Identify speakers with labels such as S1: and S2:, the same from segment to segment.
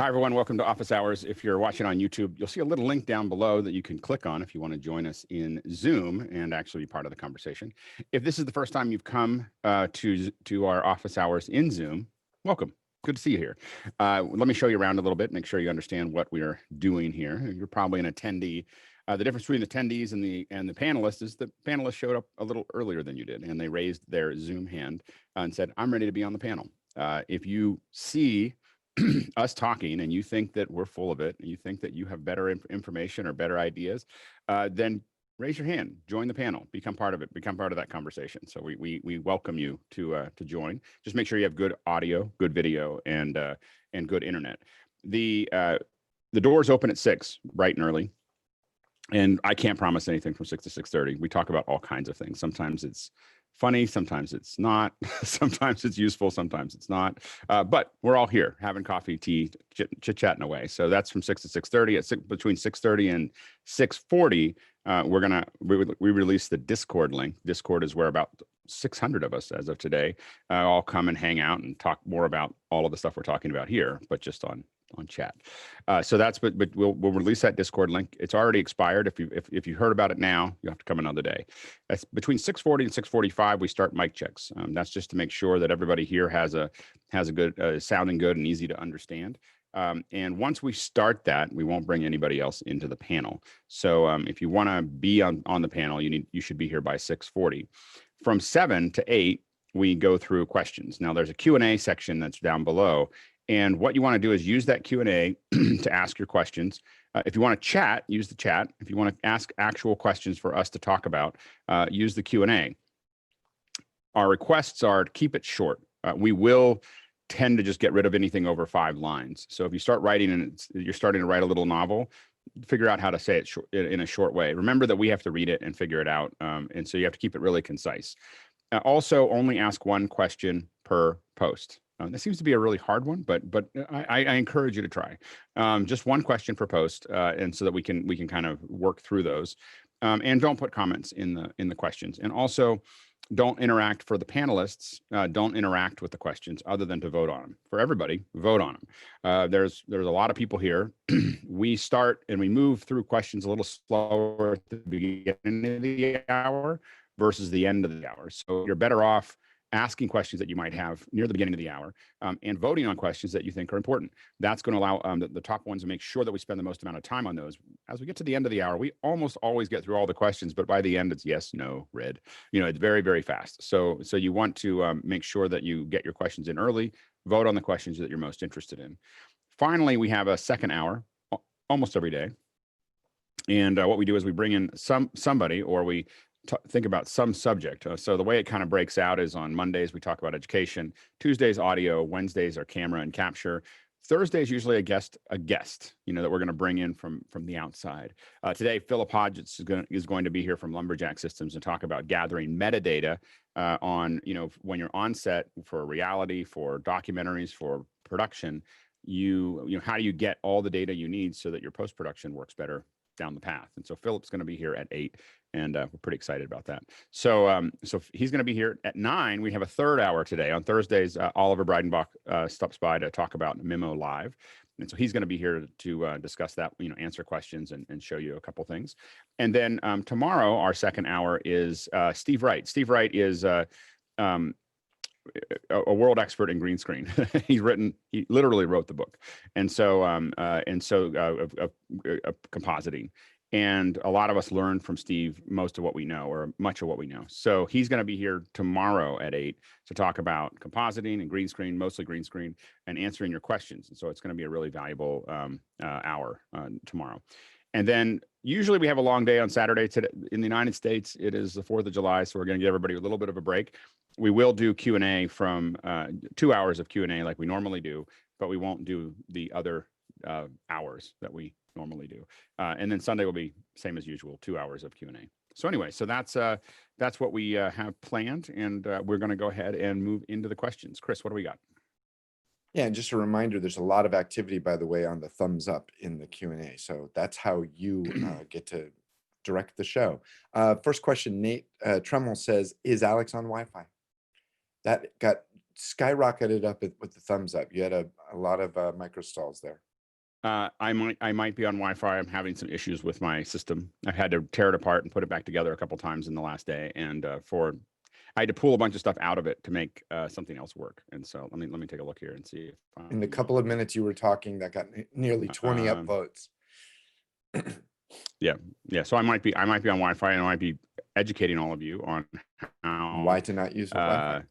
S1: Hi, everyone. Welcome to Office Hours. If you're watching on YouTube, you'll see a little link down below that you can click on if you want to join us in Zoom and actually be part of the conversation. If this is the first time you've come to our Office Hours in Zoom, welcome. Good to see you here. Let me show you around a little bit, make sure you understand what we are doing here. You're probably an attendee. The difference between the attendees and the panelists is the panelists showed up a little earlier than you did, and they raised their Zoom hand and said, "I'm ready to be on the panel." If you see us talking and you think that we're full of it, and you think that you have better information or better ideas, then raise your hand, join the panel, become part of it, become part of that conversation. So we welcome you to join. Just make sure you have good audio, good video, and good internet. The doors open at 6, bright and early. And I can't promise anything from 6 to 6:30. We talk about all kinds of things. Sometimes it's funny, sometimes it's not, sometimes it's useful, sometimes it's not. But we're all here having coffee, tea, chit-chatting away. So that's from 6 to 6:30. Between 6:30 and 6:40, we release the Discord link. Discord is where about 600 of us as of today all come and hang out and talk more about all of the stuff we're talking about here, but just on chat. So that's, but we'll release that Discord link. It's already expired. If you heard about it now, you have to come another day. That's between 6:40 and 6:45. We start mic checks. That's just to make sure that everybody here has a good sounding good and easy to understand. And once we start that, we won't bring anybody else into the panel. So if you want to be on the panel, you should be here by 6:40. From 7 to 8, we go through questions. Now there's a Q&A section that's down below. And what you want to do is use that Q&A to ask your questions. If you want to chat, use the chat. If you want to ask actual questions for us to talk about, use the Q&A. Our requests are to keep it short. We will tend to just get rid of anything over 5 lines. So if you start writing and you're starting to write a little novel, figure out how to say it in a short way. Remember that we have to read it and figure it out. And so you have to keep it really concise. Also, only ask one question per post. That seems to be a really hard one, but I encourage you to try. Just one question per post, and so that we can kind of work through those. And don't put comments in the questions. And also, don't interact for the panelists. Don't interact with the questions other than to vote on them. For everybody, vote on them. There's a lot of people here. We start and we move through questions a little slower at the beginning of the hour versus the end of the hour. So you're better off asking questions that you might have near the beginning of the hour, and voting on questions that you think are important. That's going to allow the top ones to make sure that we spend the most amount of time on those. As we get to the end of the hour, we almost always get through all the questions, but by the end it's yes, no, red. It's very, very fast. So you want to make sure that you get your questions in early, vote on the questions that you're most interested in. Finally, we have a second hour almost every day. And what we do is we bring in somebody, or we think about some subject. So the way it kind of breaks out is on Mondays, we talk about education. Tuesdays, audio. Wednesdays are camera and capture. Thursday is usually a guest, that we're going to bring in from the outside. Today, Philip Hodgetts is going to be here from Lumberjack Systems and talk about gathering metadata on, when you're on set for reality, for documentaries, for production, how do you get all the data you need so that your post-production works better down the path. And so Philip's going to be here at 8, and we're pretty excited about that. So he's going to be here at 9. We have a third hour today. On Thursdays, Oliver Breidenbach stops by to talk about Memo Live. And so he's going to be here to discuss that, answer questions and show you a couple things. And then tomorrow, our second hour is Steve Wright. Steve Wright is a world expert in green screen. He literally wrote the book. And so compositing. And a lot of us learned from Steve most of what we know, or much of what we know. So he's going to be here tomorrow at 8 to talk about compositing and green screen, mostly green screen, and answering your questions. And so it's going to be a really valuable hour tomorrow. And then usually we have a long day on Saturday. Today in the United States, it is the 4th of July, so we're going to give everybody a little bit of a break. We will do Q&A from 2 hours of Q&A like we normally do, but we won't do the other hours that we normally do. And then Sunday will be same as usual, 2 hours of Q&A. So anyway, so that's what we have planned, and we're going to go ahead and move into the questions. Chris, what do we got?
S2: Yeah, and just a reminder, there's a lot of activity, by the way, on the thumbs up in the Q&A. So that's how you get to direct the show. First question, Nate Tremmel says, is Alex on Wi-Fi? That got skyrocketed up with the thumbs up. You had a lot of micro stalls there.
S1: I might be on Wi-Fi. I'm having some issues with my system. I've had to tear it apart and put it back together a couple times in the last day, and I had to pull a bunch of stuff out of it to make something else work. And so let me take a look here and see if
S2: In the couple of minutes you were talking, that got nearly 20 upvotes.
S1: Yeah. So I might be on Wi-Fi, and I might be educating all of you on how
S2: Why to not use Wi-Fi.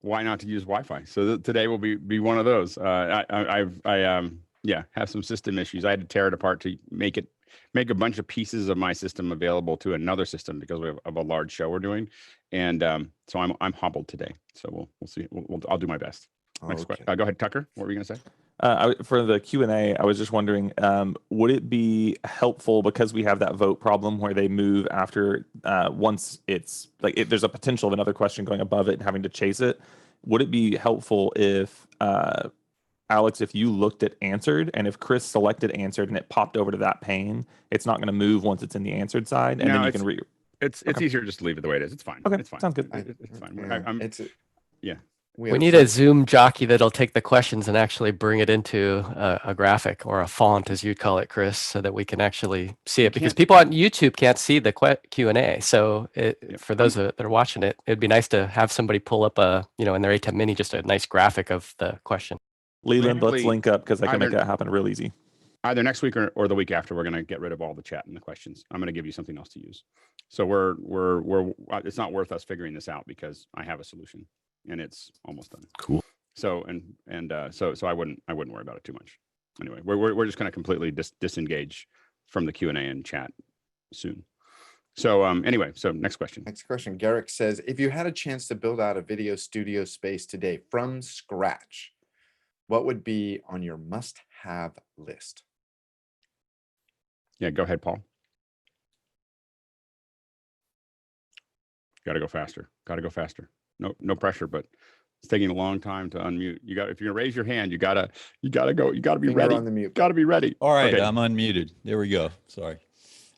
S1: Why not to use Wi-Fi. So today will be one of those. I have some system issues. I had to tear it apart to make a bunch of pieces of my system available to another system because of a large show we're doing, and so I'm hobbled today. So we'll see. I'll do my best. Next question. Go ahead, Tucker. What were you gonna say?
S3: For the Q&A, I was just wondering, would it be helpful, because we have that vote problem where they move after once it's like there's a potential of another question going above it and having to chase it? Would it be helpful if Alex, if you looked at answered, and if Chris selected answered and it popped over to that pane, it's not going to move once it's in the answered side, and then you can
S1: It's easier just to leave it the way it is. It's fine.
S3: Okay,
S1: it's fine.
S3: Sounds good.
S1: It's fine.
S2: Yeah.
S4: We need a Zoom jockey that'll take the questions and actually bring it into a graphic or a font, as you'd call it, Chris, so that we can actually see it. Because people on YouTube can't see the Q&A. So for those that are watching it, it'd be nice to have somebody pull up in their ATEM Mini, just a nice graphic of the question.
S3: Leland, let's link up, because I can make that happen real easy.
S1: Either next week or the week after, we're going to get rid of all the chat and the questions. I'm going to give you something else to use. So it's not worth us figuring this out because I have a solution. And it's almost done.
S5: Cool.
S1: So so I wouldn't worry about it too much. Anyway, we're just going to completely disengage from the Q&A and chat soon. So anyway, so next question.
S2: Next question. Garrick says, if you had a chance to build out a video studio space today from scratch, what would be on your must-have list?
S1: Yeah, go ahead, Paul. Got to go faster. No pressure, but it's taking a long time to unmute. If you're gonna raise your hand, you gotta be ready.
S2: On the mute.
S1: Gotta be ready.
S5: All right,
S1: okay.
S5: I'm unmuted. There we go. Sorry.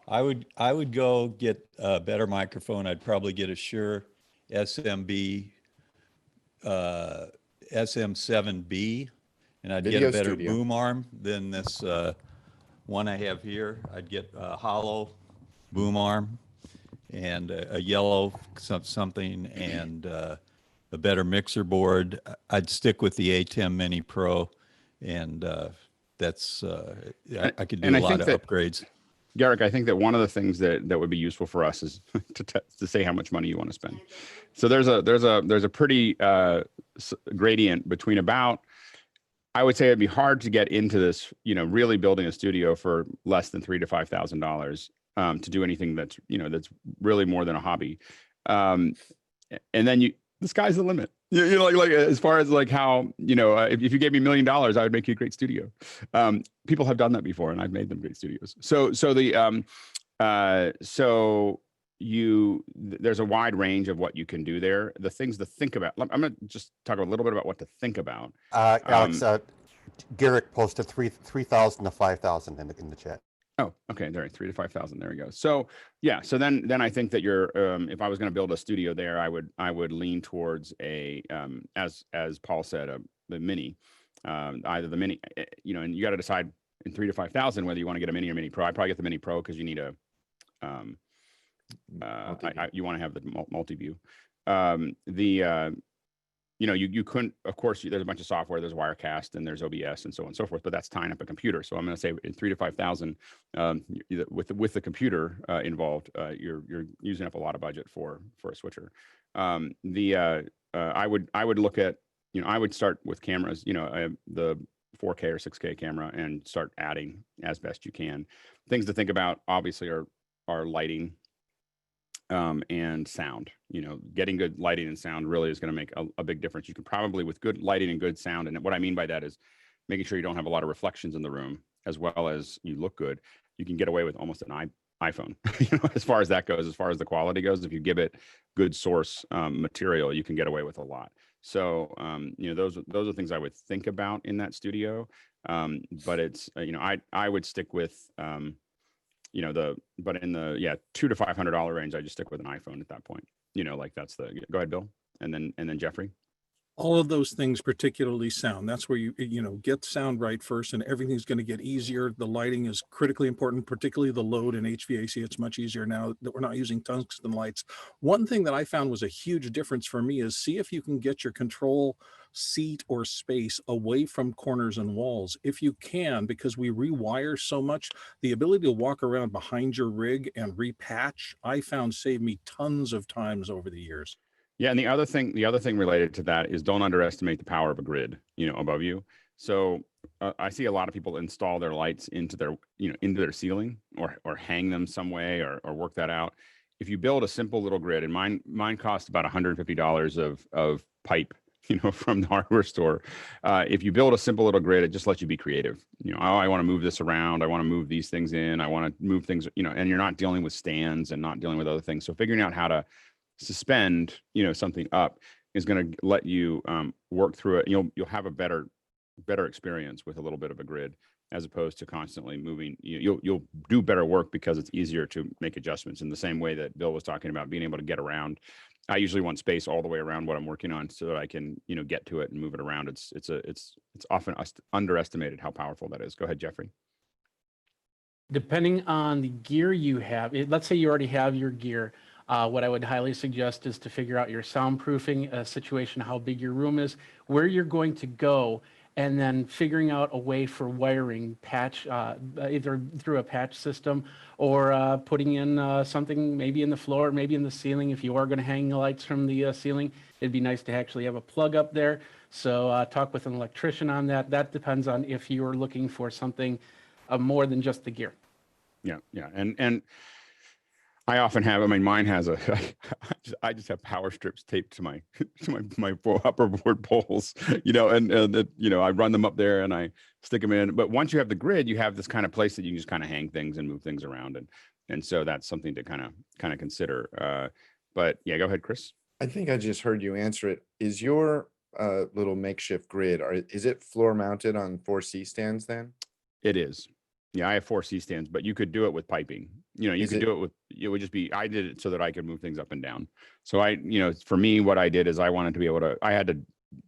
S5: I would go get a better microphone. I'd probably get a Shure SM7B, and I'd get a better boom arm than this one I have here. I'd get a hollow boom arm and a yellow something, and a better mixer board. I'd stick with the ATEM Mini Pro, and that's I could do a lot of upgrades.
S1: Garrick, I think that one of the things that would be useful for us is to say how much money you want to spend. So there's a pretty gradient between about, I would say it'd be hard to get into this, really building a studio for less than $3,000 to $5,000. To do anything that's really more than a hobby, and then the sky's the limit. Like as far as like how if you gave me $1 million, I would make you a great studio. People have done that before, and I've made them great studios. There's a wide range of what you can do there. The things to think about. I'm gonna just talk a little bit about what to think about.
S6: Alex, Garrick posted 3,000 to 5,000 in the chat.
S1: Oh, okay. There, 3,000 to 5,000. There we go. So yeah. So then I think that if I was going to build a studio there, I would lean towards as Paul said, the Mini, either the Mini, and you got to decide in 3,000 to 5,000 whether you want to get a Mini or Mini Pro. I'd probably get the Mini Pro because you need you want to have the multi-view. You couldn't, of course, there's a bunch of software, there's Wirecast and there's OBS and so on and so forth, but that's tying up a computer. So I'm going to say in 3,000 to 5,000, with the computer involved, you're using up a lot of budget for a switcher. I would look at, I would start with cameras, the 4K or 6K camera, and start adding as best you can. Things to think about, obviously, are lighting. And sound, getting good lighting and sound really is going to make a big difference. You can probably, with good lighting and good sound, and what I mean by that is making sure you don't have a lot of reflections in the room, as well as you look good, you can get away with almost an iPhone, as far as that goes, as far as the quality goes. If you give it good source material, you can get away with a lot. So, those are things I would think about in that studio. But it's, I would stick with, but in the $200 to $500 range, I just stick with an iPhone at that point. Like that's go ahead, Bill, and then Jeffrey.
S7: All of those things, particularly sound. That's where you know, get sound right first, and everything's going to get easier. The lighting is critically important, particularly the load in HVAC. It's much easier now that we're not using tungsten lights. One thing that I found was a huge difference for me is see if you can get your control seat or space away from corners and walls. If you can, because we rewire so much, the ability to walk around behind your rig and repatch, I found saved me tons of times over the years.
S1: Yeah, and the other thing related to that is don't underestimate the power of a grid, above you. So I see a lot of people install their lights into their ceiling or hang them some way or work that out. If you build a simple little grid, and mine cost about $150 of pipe, from the hardware store. If you build a simple little grid, it just lets you be creative. I want to move this around. I want to move these things in. I want to move things, and you're not dealing with stands and not dealing with other things. So figuring out how to suspend something up is going to let you work through it. You'll have a better experience with a little bit of a grid as opposed to constantly moving. You'll do better work because it's easier to make adjustments in the same way that Bill was talking about being able to get around. I usually want space all the way around what I'm working on so that I can get to it and move it around. It's often underestimated how powerful that is. Go ahead, Jeffrey.
S8: Depending on the gear you have, let's say you already have your gear. What I would highly suggest is to figure out your soundproofing situation, how big your room is, where you're going to go, and then figuring out a way for wiring patch, either through a patch system or putting in something maybe in the floor, maybe in the ceiling. If you are going to hang the lights from the ceiling, it'd be nice to actually have a plug up there. So talk with an electrician on that. That depends on if you're looking for something more than just the gear.
S1: Yeah, and I often have. I mean, mine has I just have power strips taped to my upper board poles. I run them up there and I stick them in. But once you have the grid, you have this kind of place that you can just kind of hang things and move things around, and so that's something to kind of consider. But yeah, go ahead, Chris.
S2: I think I just heard you answer it. Is your little makeshift grid, is it floor mounted on 4 C stands then?
S1: It is. Yeah, I have 4 C stands, but you could do it with piping. You could do it with, it would just be, I did it so that I could move things up and down. So for me, what I did is I wanted to be able to, I had to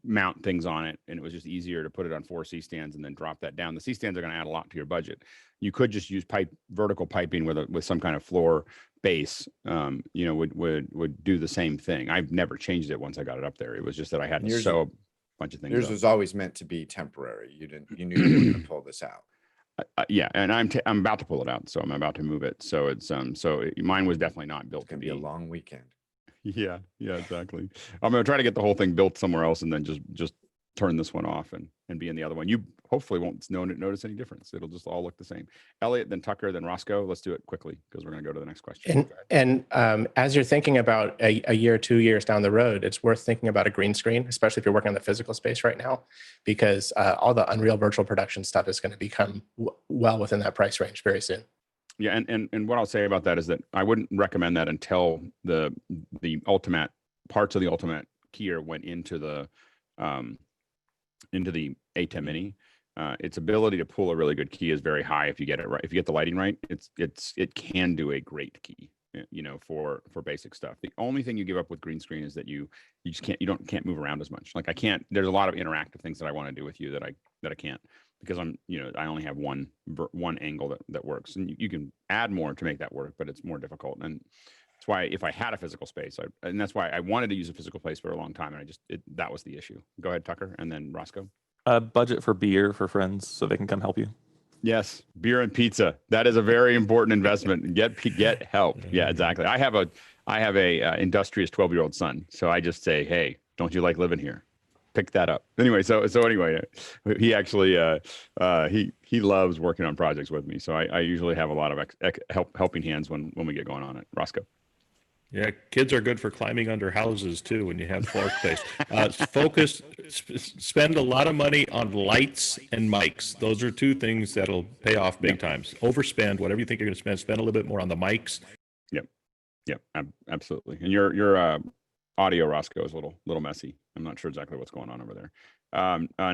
S1: mount things on it, and it was just easier to put it on 4 C stands and then drop that down. The C stands are going to add a lot to your budget. You could just use vertical piping with some kind of floor base, would do the same thing. I've never changed it once I got it up there. It was just that I had to sew a bunch of things.
S2: Yours was always meant to be temporary. You knew you were going to pull this out.
S1: Yeah, and I'm about to pull it out, so I'm about to move it. So it's mine was definitely not built to be
S2: a long weekend.
S1: Yeah, exactly. I'm gonna try to get the whole thing built somewhere else, and then just turn this one off and be in the other one. You hopefully won't notice any difference. It'll just all look the same. Elliot, then Tucker, then Roscoe. Let's do it quickly because we're gonna go to the next question.
S9: And as you're thinking about a year, 2 years down the road, it's worth thinking about a green screen, especially if you're working on the physical space right now, because all the Unreal virtual production stuff is going to become well within that price range very soon.
S1: Yeah, and what I'll say about that is that I wouldn't recommend that until the ultimate parts of the ultimate keyer went into the A10 Mini. Its ability to pull a really good key is very high if you get it right. If you get the lighting right, it can do a great key, for basic stuff. The only thing you give up with green screen is that you just can't move around as much. Like there's a lot of interactive things that I want to do with you that I can't, because I only have one angle that works, and you can add more to make that work, but it's more difficult. And that's why if I had a physical space, and that's why I wanted to use a physical place for a long time, and that was the issue. Go ahead, Tucker, and then Roscoe.
S3: Budget for beer for friends so they can come help you.
S1: Yes, beer and pizza. That is a very important investment. Get help. Yeah, exactly. I have a industrious 12-year-old son, so I just say, hey, don't you like living here? Pick that up. Anyway, so anyway, he actually he loves working on projects with me. So I usually have a lot of helping hands when we get going on it. Roscoe.
S10: Yeah, kids are good for climbing under houses too when you have floor space. Spend a lot of money on lights and mics. Those are 2 things that'll pay off big times. Overspend, whatever you think you're going to spend a little bit more on the mics.
S1: Yep, absolutely. And your audio, Roscoe, is a little messy. I'm not sure exactly what's going on over there.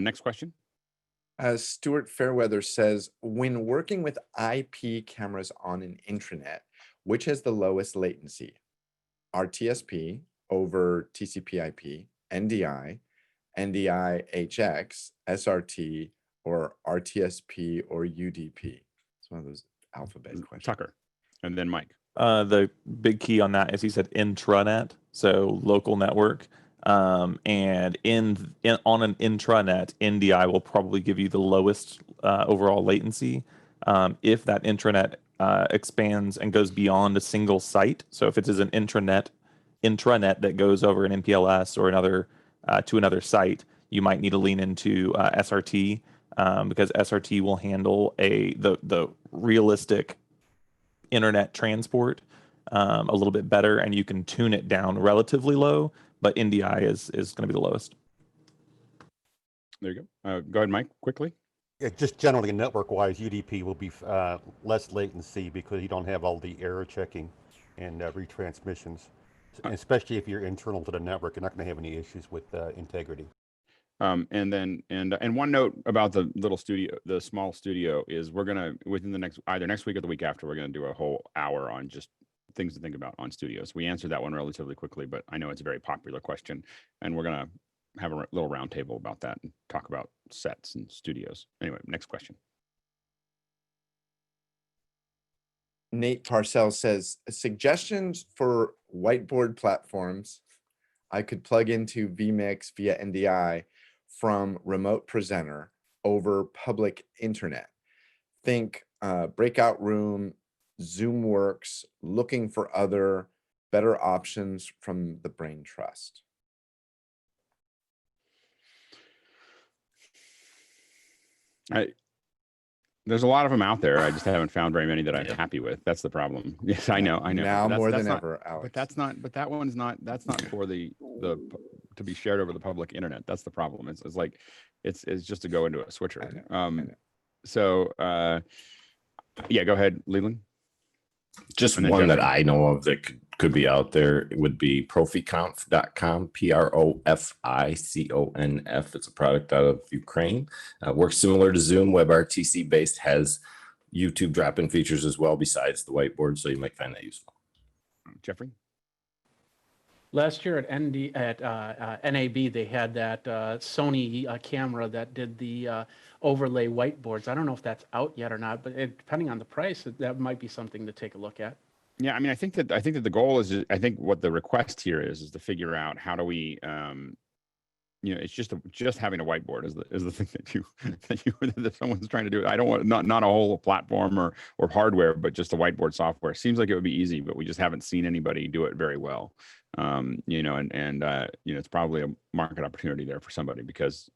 S1: Next question.
S2: Stuart Fairweather says, when working with IP cameras on an intranet, which has the lowest latency? RTSP over TCP/IP, NDI, NDI-HX, SRT, or RTSP or UDP? It's one of those alphabet questions.
S1: Tucker, and then Mike.
S3: The big key on that is he said intranet, so local network. And on an intranet, NDI will probably give you the lowest overall latency. If that intranet expands and goes beyond a single site, so if it is an intranet that goes over an MPLS or another to another site, you might need to lean into SRT because SRT will handle the realistic internet transport a little bit better, and you can tune it down relatively low, but NDI is going to be the lowest.
S1: There you go. Go ahead, Mike, quickly.
S6: Yeah, just generally network-wise, UDP will be less latency because you don't have all the error checking and retransmissions. Especially if you're internal to the network, you're not going to have any issues with integrity.
S1: And one note about the little studio, the small studio, is we're gonna within the either next week or the week after, we're gonna do a whole hour on just things to think about on studios. We answered that one relatively quickly, but I know it's a very popular question, and we're gonna have a little roundtable about that and talk about sets and studios. Anyway, next question.
S2: Nate Parcell says, suggestions for whiteboard platforms I could plug into vMix via NDI from remote presenter over public internet. Think breakout room, ZoomWorks, looking for other better options from the Brain Trust.
S1: There's a lot of them out there. I just haven't found very many that I'm happy with. That's the problem. Yes, I know.
S2: Now more than ever, Alex.
S1: But that's not. But that one's not. That's not for the to be shared over the public internet. That's the problem. It's like it's just to go into a switcher. I know. So yeah, go ahead, Leland.
S11: Just one that I know of that could be out there would be proficonf.com, Proficonf. It's a product out of Ukraine. Works similar to Zoom, WebRTC based, has YouTube drop-in features as well besides the whiteboard, so you might find that useful.
S1: Jeffrey?
S8: Last year at NAB, they had that Sony camera that did the overlay whiteboards. I don't know if that's out yet or not, but depending on the price, that might be something to take a look at.
S1: Yeah, I mean, I think that the goal is, I think what the request here is to figure out how do we, it's just having a whiteboard is the thing that someone's trying to do. I don't want not a whole platform or hardware, but just a whiteboard software. Seems like it would be easy, but we just haven't seen anybody do it very well. It's probably a market opportunity there for somebody because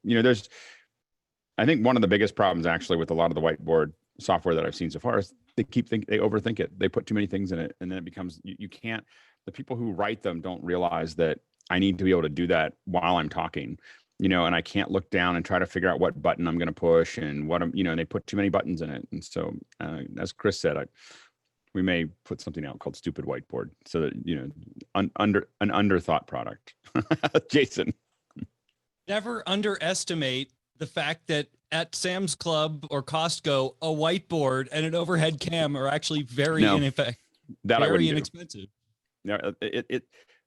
S1: I think one of the biggest problems actually with a lot of the whiteboard software that I've seen so far is they overthink it. They put too many things in it, and then it becomes you can't. The people who write them don't realize that I need to be able to do that while I'm talking, and I can't look down and try to figure out what button I'm going to push and what I'm, and they put too many buttons in it. And so, as Chris said, we may put something out called Stupid Whiteboard so that, an underthought product. Jason.
S12: Never underestimate the fact that at Sam's Club or Costco, a whiteboard and an overhead cam are actually very inexpensive.
S1: Yeah,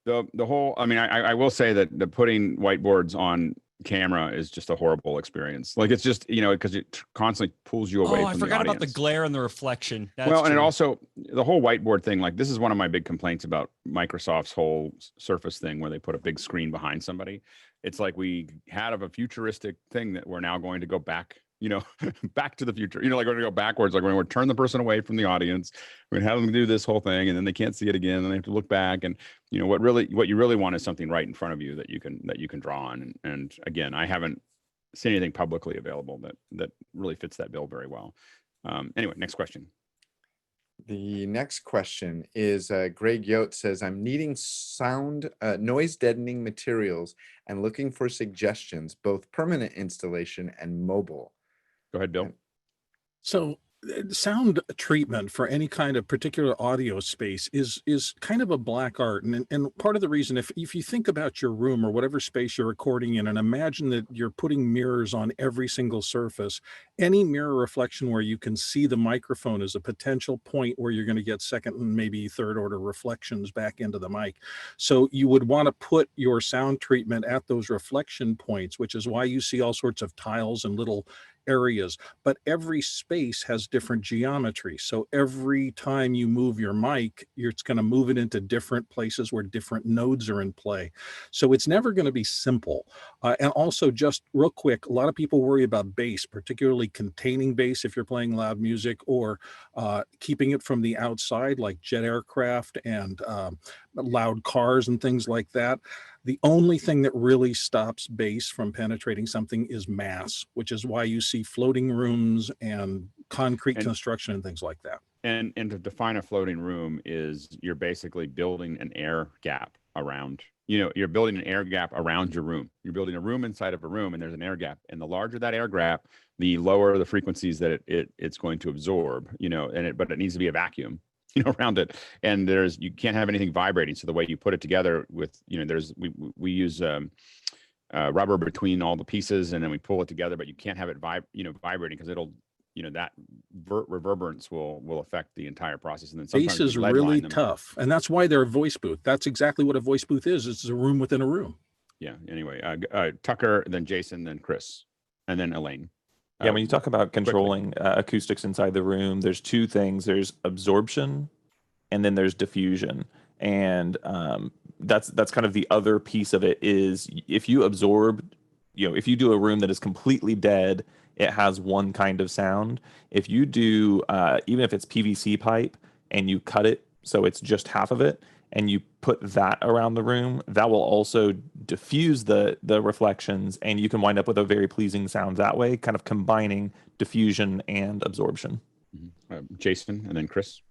S1: the whole. I mean, I will say that the putting whiteboards on camera is just a horrible experience. Like it's just because it constantly pulls you away.
S12: Oh, I forgot about the glare and the reflection. That's
S1: and
S12: true.
S1: it also the whole whiteboard thing. Like this is one of my big complaints about Microsoft's whole Surface thing, where they put a big screen behind somebody. It's like we had a futuristic thing that we're now going to go back, back to the future. Like we're going to go backwards. Like we're going to turn the person away from the audience. We're going to have them do this whole thing, and then they can't see it again, and they have to look back. And what you really want is something right in front of you that you can draw on. And again, I haven't seen anything publicly available that really fits that bill very well. Anyway, next question.
S2: The next question is Greg Yote says, I'm needing noise deadening materials and looking for suggestions, both permanent installation and mobile.
S1: Go ahead, Bill.
S7: So sound treatment for any kind of particular audio space is kind of a black art, and part of the reason, if you think about your room or whatever space you're recording in, and imagine that you're putting mirrors on every single surface, any mirror reflection where you can see the microphone is a potential point where you're going to get second and maybe third order reflections back into the mic. So you would want to put your sound treatment at those reflection points, which is why you see all sorts of tiles and little areas, but every space has different geometry. So every time you move your mic, it's going to move it into different places where different nodes are in play. So it's never going to be simple. And also, just real quick, a lot of people worry about bass, particularly containing bass if you're playing loud music, or keeping it from the outside, like jet aircraft and loud cars and things like that. The only thing that really stops bass from penetrating something is mass, which is why you see floating rooms and concrete construction and things like that.
S1: And to define a floating room is you're basically building an air gap around, you're building an air gap around your room. You're building a room inside of a room, and there's an air gap. And the larger that air gap, the lower the frequencies that it's going to absorb, but it needs to be a vacuum around it, and you can't have anything vibrating. So the way you put it together with, we use rubber between all the pieces, and then we pull it together, but you can't have it vibrating, because it'll, that reverberance will affect the entire process. And then sometimes
S7: bass is really tough, and that's why they're a voice booth. That's exactly what a voice booth is. It's a room within a room.
S1: Yeah. Anyway, Tucker, then Jason, then Chris, and then Elaine.
S3: Yeah, when you talk about controlling acoustics inside the room, there's two things. There's absorption, and then there's diffusion. And that's kind of the other piece of it is, if you absorb, if you do a room that is completely dead, it has one kind of sound. If you do, even if it's PVC pipe and you cut it so it's just half of it, and you put that around the room, that will also diffuse the reflections, and you can wind up with a very pleasing sound that way, kind of combining diffusion and absorption.
S1: Jason, and then Chris.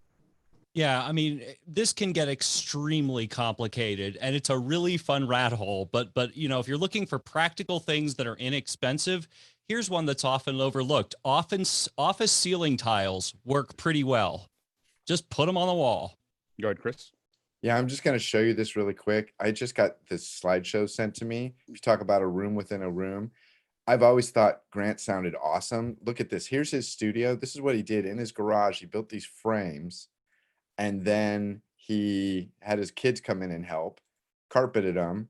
S12: Yeah, I mean, this can get extremely complicated, and it's a really fun rat hole. But if you're looking for practical things that are inexpensive, here's one that's often overlooked. Office ceiling tiles work pretty well. Just put them on the wall.
S1: Go ahead, Chris.
S2: Yeah, I'm just going to show you this really quick. I just got this slideshow sent to me. If you talk about a room within a room, I've always thought Grant sounded awesome. Look at this. Here's his studio. This is what he did in his garage. He built these frames, and then he had his kids come in and help, carpeted them.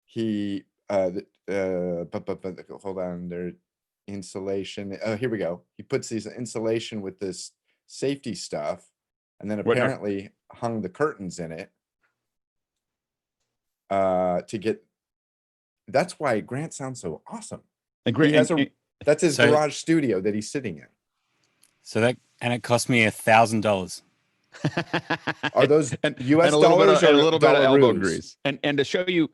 S2: He, hold on, their insulation. Oh, here we go. He puts these insulation with this safety stuff, and then apparently hung the curtains in it to get. That's why Grant sounds so awesome. And Grant, that's his garage studio that he's sitting in.
S13: So it cost me $1,000.
S2: Are those US dollars or
S1: a little bit of elbow
S2: Dolaroos?
S1: grease? And to show you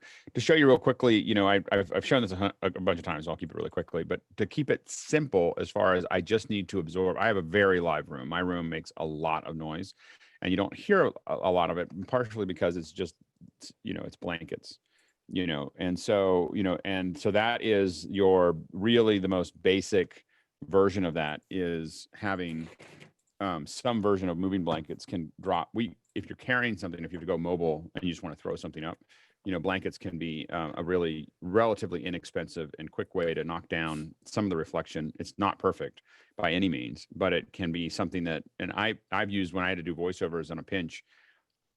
S1: real quickly, I've shown this a bunch of times. So I'll keep it really quickly, but to keep it simple, as far as I just need to absorb, I have a very live room. My room makes a lot of noise, and you don't hear a lot of it, partially because it's just, it's blankets, and so that is really the most basic version of that, is having some version of moving blankets can drop. If you're carrying something, if you have to go mobile and you just want to throw something up, blankets can be a really relatively inexpensive and quick way to knock down some of the reflection. It's not perfect by any means, but it can be something that, and I've used when I had to do voiceovers on a pinch,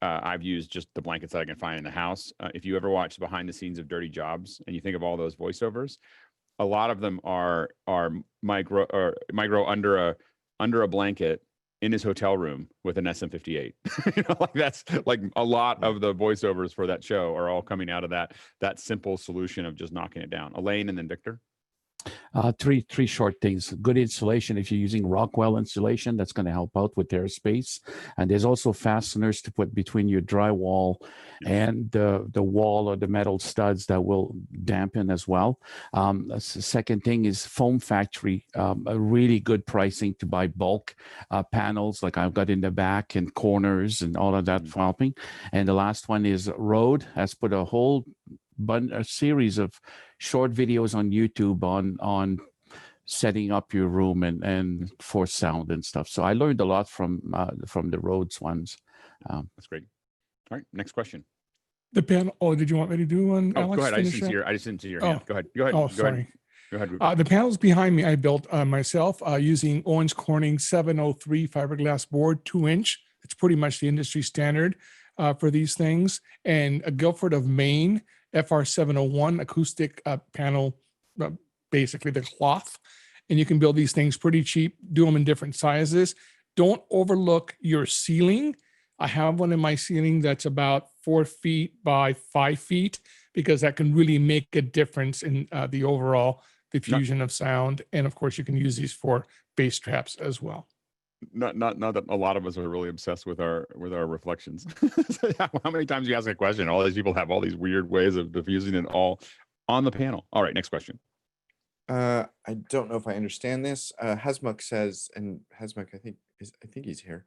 S1: I've used just the blankets that I can find in the house. If you ever watch behind the scenes of Dirty Jobs and you think of all those voiceovers, a lot of them are micro under a blanket in his hotel room with an SM58. That's like a lot of the voiceovers for that show are all coming out of that simple solution of just knocking it down. Elaine, and then Victor.
S14: Three short things. Good insulation. If you're using Rockwell insulation, that's going to help out with airspace. And there's also fasteners to put between your drywall and the wall or the metal studs that will dampen as well. The second thing is Foam Factory, a really good pricing to buy bulk panels like I've got in the back and corners and all of that helping. And the last one is Rode has put a series of short videos on YouTube on setting up your room and for sound and stuff. So I learned a lot from the Rhodes ones.
S1: That's great. All right, next question.
S15: The panel. Oh, did you want me to do one?
S1: Oh,
S15: Alex,
S1: go ahead. I just
S15: finish
S1: didn't see
S15: up?
S1: your. I just didn't see your
S15: Oh.
S1: hand. Go ahead. Go ahead.
S15: Oh,
S1: go
S15: sorry.
S1: Ahead. Go ahead. Rupert.
S15: The panels behind me, I built myself using Owens Corning 703 fiberglass board, 2-inch. It's pretty much the industry standard for these things. And a Guilford of Maine FR701 acoustic panel, basically the cloth. And you can build these things pretty cheap, do them in different sizes. Don't overlook your ceiling. I have one in my ceiling that's about 4 feet by 5 feet, because that can really make a difference in the overall diffusion of sound. And of course, you can use these for bass traps as well.
S1: Not that a lot of us are really obsessed with our reflections. How many times you ask a question? All these people have all these weird ways of diffusing it all on the panel. All right, next question.
S2: I don't know if I understand this. Hasmuk says, and Hasmuk, I think he's here.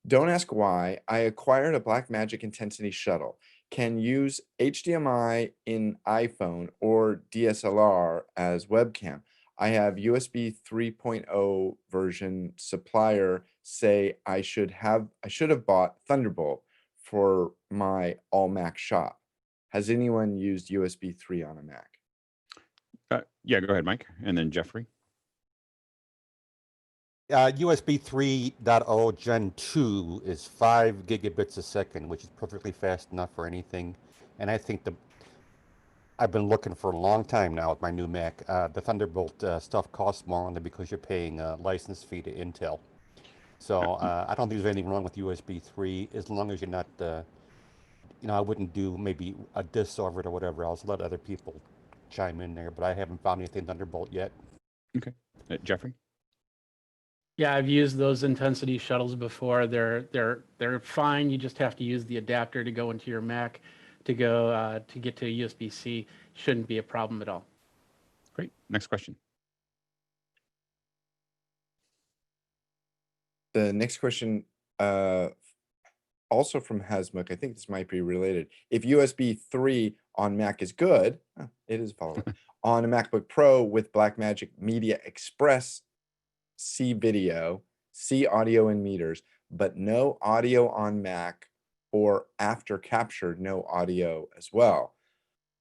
S2: Don't ask why. I acquired a Blackmagic Intensity Shuttle. Can use HDMI in iPhone or DSLR as webcam. I have USB 3.0 version supplier say I should have bought Thunderbolt for my all Mac shop. Has anyone used USB 3 on a Mac?
S1: Yeah, go ahead, Mike, and then Jeffrey.
S6: USB 3.0 Gen 2 is 5 gigabits a second, which is perfectly fast enough for anything. And I think I've been looking for a long time now with my new Mac. The Thunderbolt stuff costs more only because you're paying a license fee to Intel. So I don't think there's anything wrong with USB 3 as long as you're not, I wouldn't do maybe a disk over it or whatever else. Let other people chime in there, but I haven't found anything Thunderbolt yet.
S1: Okay, Jeffrey.
S8: Yeah, I've used those intensity shuttles before. They're fine. You just have to use the adapter to go into your Mac to go to get to USB-C. Shouldn't be a problem at all.
S1: Great. Next question.
S2: The next question, also from Hasmuk, I think this might be related. If USB 3 on Mac is good, it is follow-up, on a MacBook Pro with Blackmagic Media Express, see video, see audio in meters, but no audio on Mac, or after capture, no audio as well.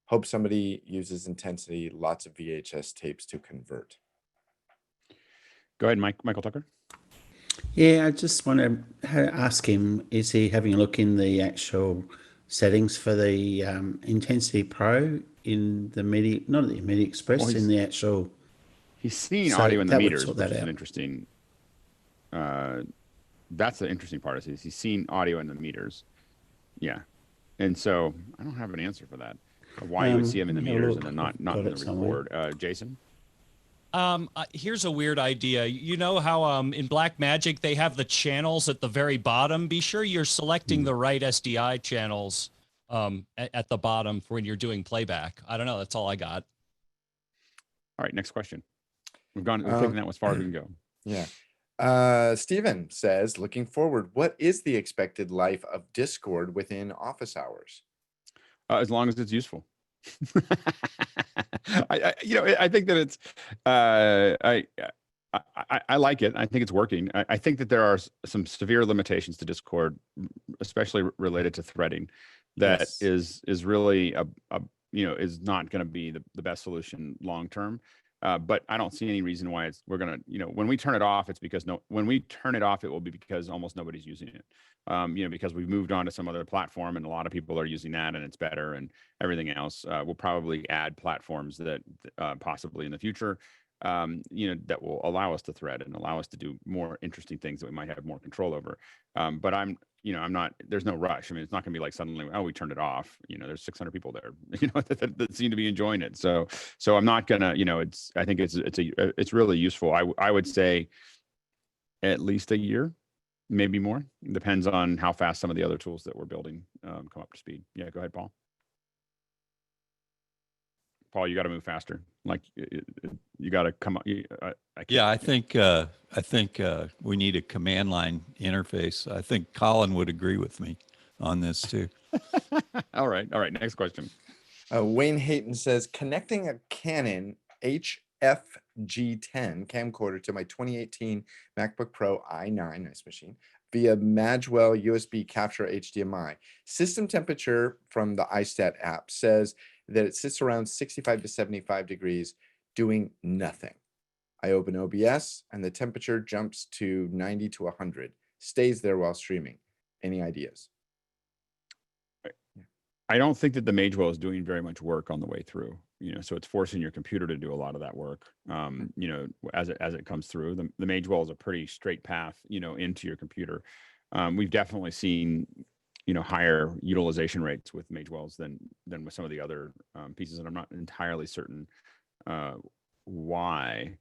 S2: Hope somebody uses Intensity, lots of VHS tapes to convert.
S1: Go ahead, Michael Tucker.
S16: Yeah, I just want to ask him, is he having a look in the actual settings for the Intensity Pro in the Media, not the Media Express,
S1: Well,
S16: in the actual...
S1: He's seen
S16: So
S1: audio in the
S16: that would
S1: meters,
S16: sort
S1: which
S16: that
S1: is
S16: out.
S1: an interesting. That's the interesting part, is he's seen audio in the meters. Yeah, and so I don't have an answer for that. Why you would see him in the meters and then not in the record. Jason.
S12: Here's a weird idea. You know how in Blackmagic they have the channels at the very bottom? Be sure you're selecting the right SDI channels at the bottom for when you're doing playback. I don't know. That's all I got.
S1: All right, next question. We've taken that as far as we can go.
S2: Yeah. Steven says, looking forward, what is the expected life of Discord within office hours?
S1: As long as it's useful. I think that it's I like it. I think it's working. I think that there are some severe limitations to Discord, especially related to threading, that is really is not going to be the best solution long term. But I don't see any reason why we're going to, when we turn it off, it's because when we turn it off, it will be because almost nobody's using it. Because we've moved on to some other platform and a lot of people are using that and it's better and everything else. We'll probably add platforms that possibly in the future, that will allow us to thread and allow us to do more interesting things that we might have more control over. But I'm not, there's no rush. I mean, it's not gonna be like suddenly, oh, we turned it off. There's 600 people there, that seem to be enjoying it. So I'm not gonna, I think it's really useful. I would say at least a year, maybe more. Depends on how fast some of the other tools that we're building come up to speed. Yeah, go ahead, Paul. Paul, you got to move faster. Like you got to come up.
S5: I think we need a command line interface. I think Colin would agree with me on this too.
S1: All right. Next question.
S2: Wayne Hayton says, connecting a Canon FG10 camcorder to my 2018 MacBook Pro i9, nice machine, via Magwell USB capture HDMI. System temperature from the iStat app says that it sits around 65 to 75 degrees, doing nothing. I open OBS and the temperature jumps to 90 to 100, stays there while streaming. Any ideas?
S1: I don't think that the Magewell is doing very much work on the way through, so it's forcing your computer to do a lot of that work. As it comes through, the Magewell is a pretty straight path, into your computer. We've definitely seen, higher utilization rates with Magewells than with some of the other pieces, and I'm not entirely certain why.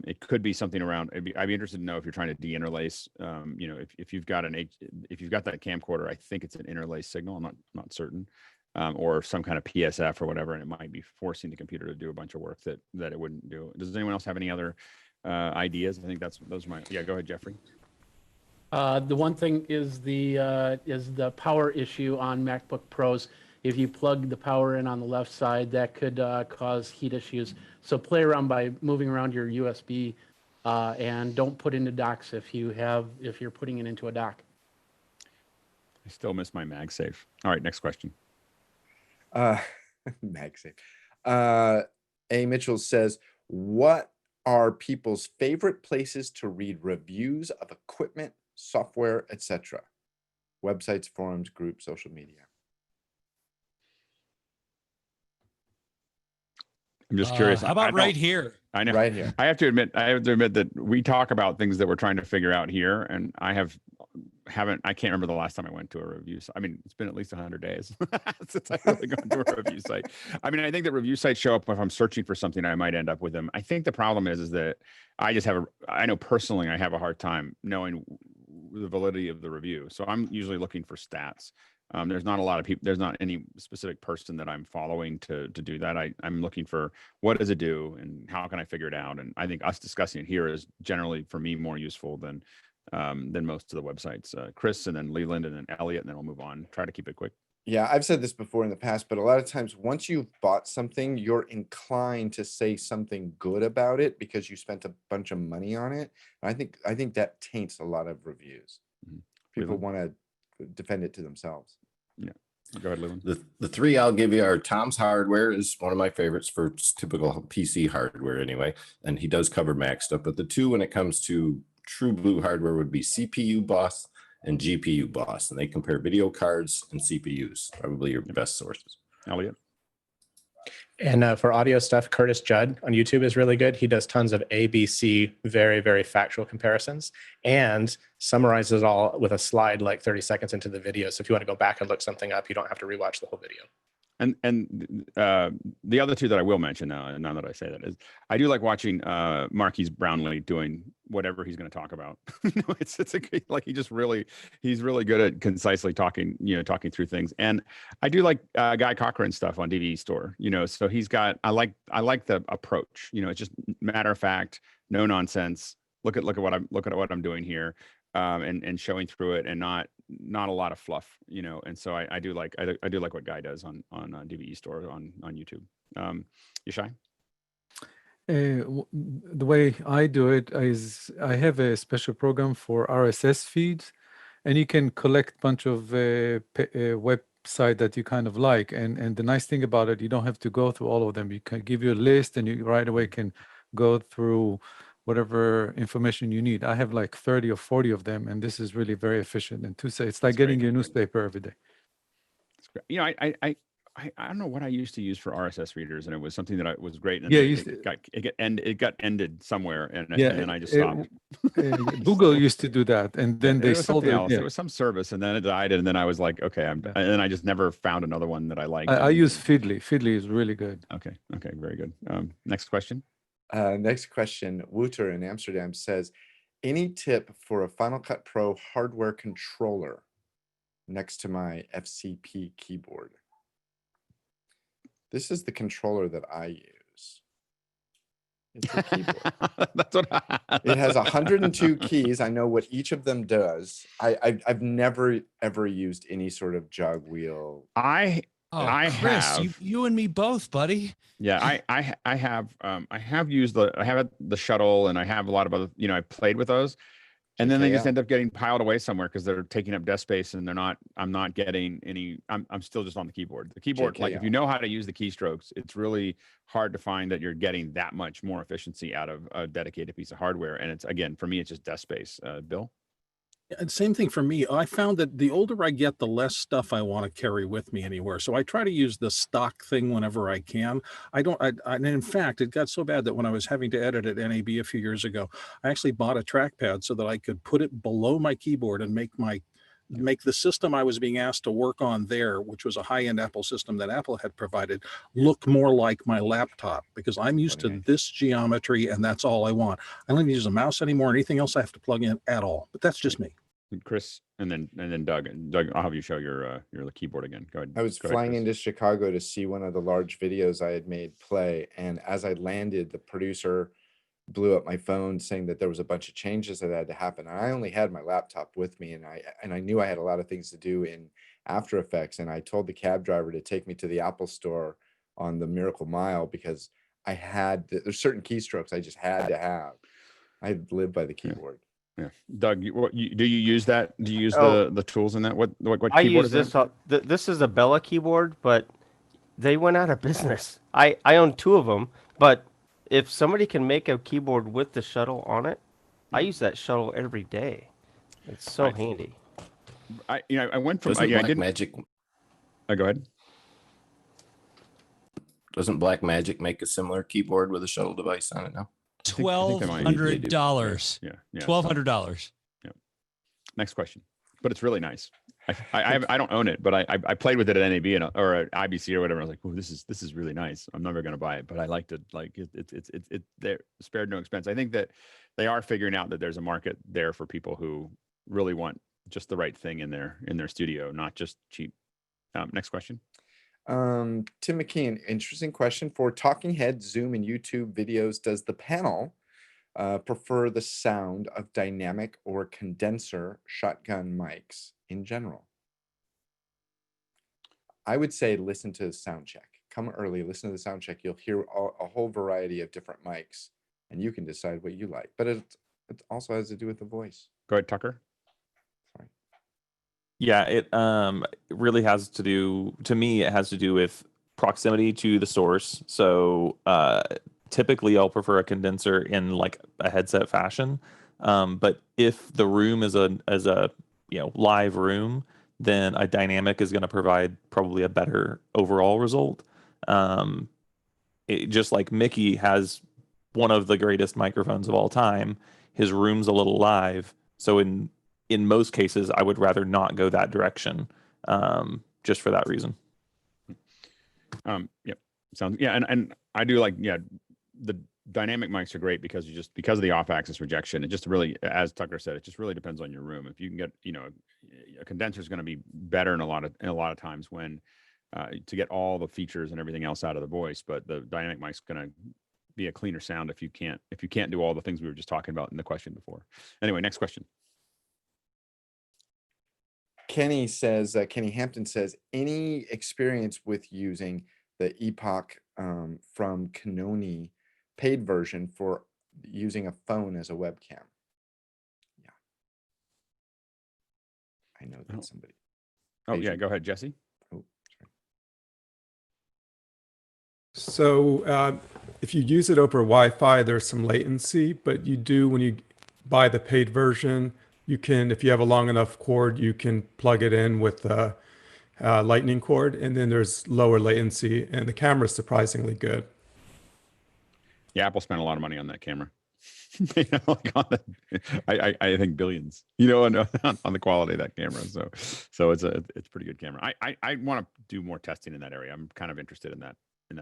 S1: It could be something around. I'd be interested to know if you're trying to de-interlace. If you've got that camcorder, I think it's an interlace signal. I'm not certain, or some kind of PSF or whatever, and it might be forcing the computer to do a bunch of work that it wouldn't do. Does anyone else have any other ideas? I think those are my. Yeah, go ahead, Jeffrey.
S8: The one thing is the power issue on MacBook Pros. If you plug the power in on the left side, that could cause heat issues. So play around by moving around your USB, and don't put into docks if you're putting it into a dock.
S1: I still miss my MagSafe. All right, next question.
S2: MagSafe. A. Mitchell says, what are people's favorite places to read reviews of equipment, software, etc.? Websites, forums, groups, social media.
S1: I'm just curious.
S12: How about right here?
S1: I know.
S2: Right here.
S1: I have to admit that we talk about things that we're trying to figure out here, and I can't remember the last time I went to a review. I mean, it's been at least 100 days since I've really gone to a review site. I mean, I think that review sites show up if I'm searching for something, I might end up with them. I think the problem is that I know personally I have a hard time knowing the validity of the review. So I'm usually looking for stats. There's not a lot of people. There's not any specific person that I'm following to do that. I'm looking for what does it do and how can I figure it out. And I think us discussing it here is generally for me more useful than most of the websites. Chris and then Leland and then Elliot, and then we'll move on. Try to keep it quick.
S2: Yeah, I've said this before in the past, but a lot of times once you've bought something, you're inclined to say something good about it because you spent a bunch of money on it. And I think that taints a lot of reviews. People want to defend it to themselves.
S1: Yeah. Go ahead, Leland.
S11: The three I'll give you are Tom's Hardware is one of my favorites for typical PC hardware anyway. And he does cover Mac stuff. But the two when it comes to true blue hardware would be CPU Boss and GPU Boss. And they compare video cards and CPUs, probably your best sources.
S1: Elliot.
S9: And for audio stuff, Curtis Judd on YouTube is really good. He does tons of ABC, very, very factual comparisons and summarizes it all with a slide like 30 seconds into the video. So if you want to go back and look something up, you don't have to rewatch the whole video.
S1: And the other two that I will mention now that I say that is I do like watching Marquise Brownlee doing whatever he's going to talk about. It's a like he's really good at concisely talking through things. And I do like Guy Cochran stuff on DVE Store. So he's got I like the approach. It's just matter of fact, no nonsense. Look at what I'm doing here. And showing through it and not a lot of fluff, and so I do like what Guy does on DVE Store on YouTube. Yishai?
S17: The way I do it is I have a special program for RSS feeds, and you can collect a bunch of website that you kind of like, and the nice thing about it, you don't have to go through all of them. You can give you a list and you right away can go through whatever information you need. I have like 30 or 40 of them, and this is really very efficient. And it's like getting your newspaper every day.
S1: It's great. I don't know what I used to use for RSS readers, and it was something that was great. And
S17: yeah,
S1: it got ended somewhere, and then I just stopped.
S17: Google used to do that, and then they sold it.
S1: Else. Yeah. It was some service, and then it died, and then I was like, okay, and then I just never found another one that I liked.
S17: I use Feedly. Feedly is really good.
S1: Okay, very good. Next question.
S2: Next question. Wouter in Amsterdam says, any tip for a Final Cut Pro hardware controller next to my FCP keyboard? This is the controller that I use. It's a keyboard.
S1: That's what
S2: it has 102 keys. I know what each of them does. I've never ever used any sort of jog wheel.
S12: Oh,
S1: I
S12: Chris,
S1: have.
S12: you and me both, buddy.
S1: Yeah, I have used the shuttle, and I have a lot of other, I played with those, and then they just
S2: GKL.
S1: end up getting piled away somewhere because they're taking up desk space, and I'm not getting any. I'm still just on the keyboard. The keyboard, like if you
S2: GKL.
S1: know how to use the keystrokes, it's really hard to find that you're getting that much more efficiency out of a dedicated piece of hardware. And it's, again, for me, it's just desk space. Bill?
S7: And same thing for me. I found that the older I get, the less stuff I want to carry with me anywhere. So I try to use the stock thing whenever I can. And in fact, it got so bad that when I was having to edit at NAB a few years ago, I actually bought a trackpad so that I could put it below my keyboard and make the system I was being asked to work on there, which was a high-end Apple system that Apple had provided, look more like my laptop, because I'm used to this geometry and that's all I want. I don't even use a mouse anymore. Anything else I have to plug in at all, but that's just me.
S1: Chris, and then Doug. Doug, I'll have you show your keyboard again. Go ahead.
S2: I was
S1: Go ahead,
S2: flying
S1: Chris.
S2: into Chicago to see one of the large videos I had made play, and as I landed, the producer blew up my phone saying that there was a bunch of changes that had to happen. And I only had my laptop with me, and I knew I had a lot of things to do in After Effects, and I told the cab driver to take me to the Apple store on the Miracle Mile because there's certain keystrokes I just had to have. I live by the keyboard.
S1: Yeah, Doug, do you use that? Do you use the tools in that? What
S18: I
S1: keyboard
S18: use
S1: is
S18: this. This is a Bella keyboard, but they went out of business. I own two of them, but if somebody can make a keyboard with the Shuttle on it, I use that Shuttle every day. It's so handy.
S1: I went from
S11: Doesn't
S1: I didn't.
S11: Blackmagic?
S1: Go ahead.
S11: Doesn't Blackmagic make a similar keyboard with a Shuttle device on it now?
S12: $1,200.
S1: Yeah,
S12: $1,200.
S1: Yeah. Next question. But it's really nice. I don't own it, but I played with it at NAB or at IBC or whatever. I was like, oh, this is really nice. I'm never going to buy it, but I liked it. Like it's they're spared no expense. I think that they are figuring out that there's a market there for people who really want just the right thing in their studio, not just cheap. Next question.
S2: Tim McKeon, interesting question. For talking heads, Zoom, and YouTube videos, does the panel prefer the sound of dynamic or condenser shotgun mics in general? I would say listen to the sound check. Come early, listen to the sound check. You'll hear a whole variety of different mics, and you can decide what you like. But it also has to do with the voice.
S1: Go ahead, Tucker.
S3: Yeah, it really has to do, to me, it has to do with proximity to the source. So typically I'll prefer a condenser in like a headset fashion. But if the room is a live room, then a dynamic is going to provide probably a better overall result. Just like Mickey has one of the greatest microphones of all time, his room's a little live. So in most cases, I would rather not go that direction, just for that reason.
S1: Yep. Sounds, yeah. And I do like, the dynamic mics are great because because of the off axis rejection, it just really, as Tucker said, it just really depends on your room. If you can get, a condenser is going to be better in a lot of times when, to get all the features and everything else out of the voice, but the dynamic mic's going to be a cleaner sound if you can't do all the things we were just talking about in the question before. Anyway, next question.
S2: Kenny Hampton says, any experience with using the Epoch from Kinoni paid version for using a phone as a webcam? Yeah. I know that somebody.
S1: Oh, yeah. Go ahead, Jesse.
S2: Oh,
S19: sorry. So if you use it over Wi-Fi, there's some latency, but you do, when you buy the paid version, you can, if you have a long enough cord, you can plug it in with a lightning cord, and then there's lower latency, and the camera is surprisingly good. Yeah,
S1: Apple spent a lot of money on that camera. I think billions, on the quality of that camera. So it's a pretty good camera. I want to do more testing in that area. I'm kind of interested in that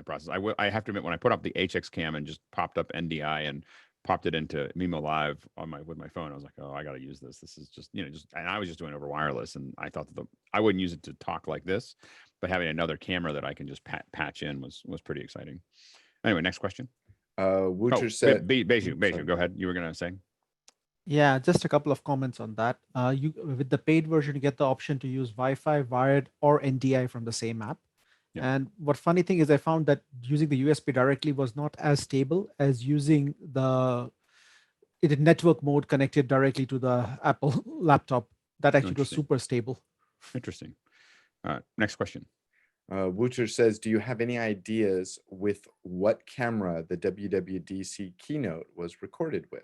S1: process. I have to admit, when I put up the HX cam and just popped up NDI and popped it into Mimo Live with my phone, I was like, oh, I got to use this. This is just, and I was just doing over wireless, and I thought that I wouldn't use it to talk like this, but having another camera that I can just patch in was pretty exciting. Anyway, next question.
S2: Woocher said,
S1: Beju, go ahead. You were going to say?
S20: Yeah, just a couple of comments on that. With the paid version, you get the option to use Wi-Fi, wired, or NDI from the same app.
S1: Yeah.
S20: And what funny thing is I found that using the USB directly was not as stable as using it in network mode connected directly to the Apple laptop. That actually was
S1: Interesting.
S20: super stable.
S1: Interesting. Next question.
S2: Wooter says, do you have any ideas with what camera the WWDC keynote was recorded with?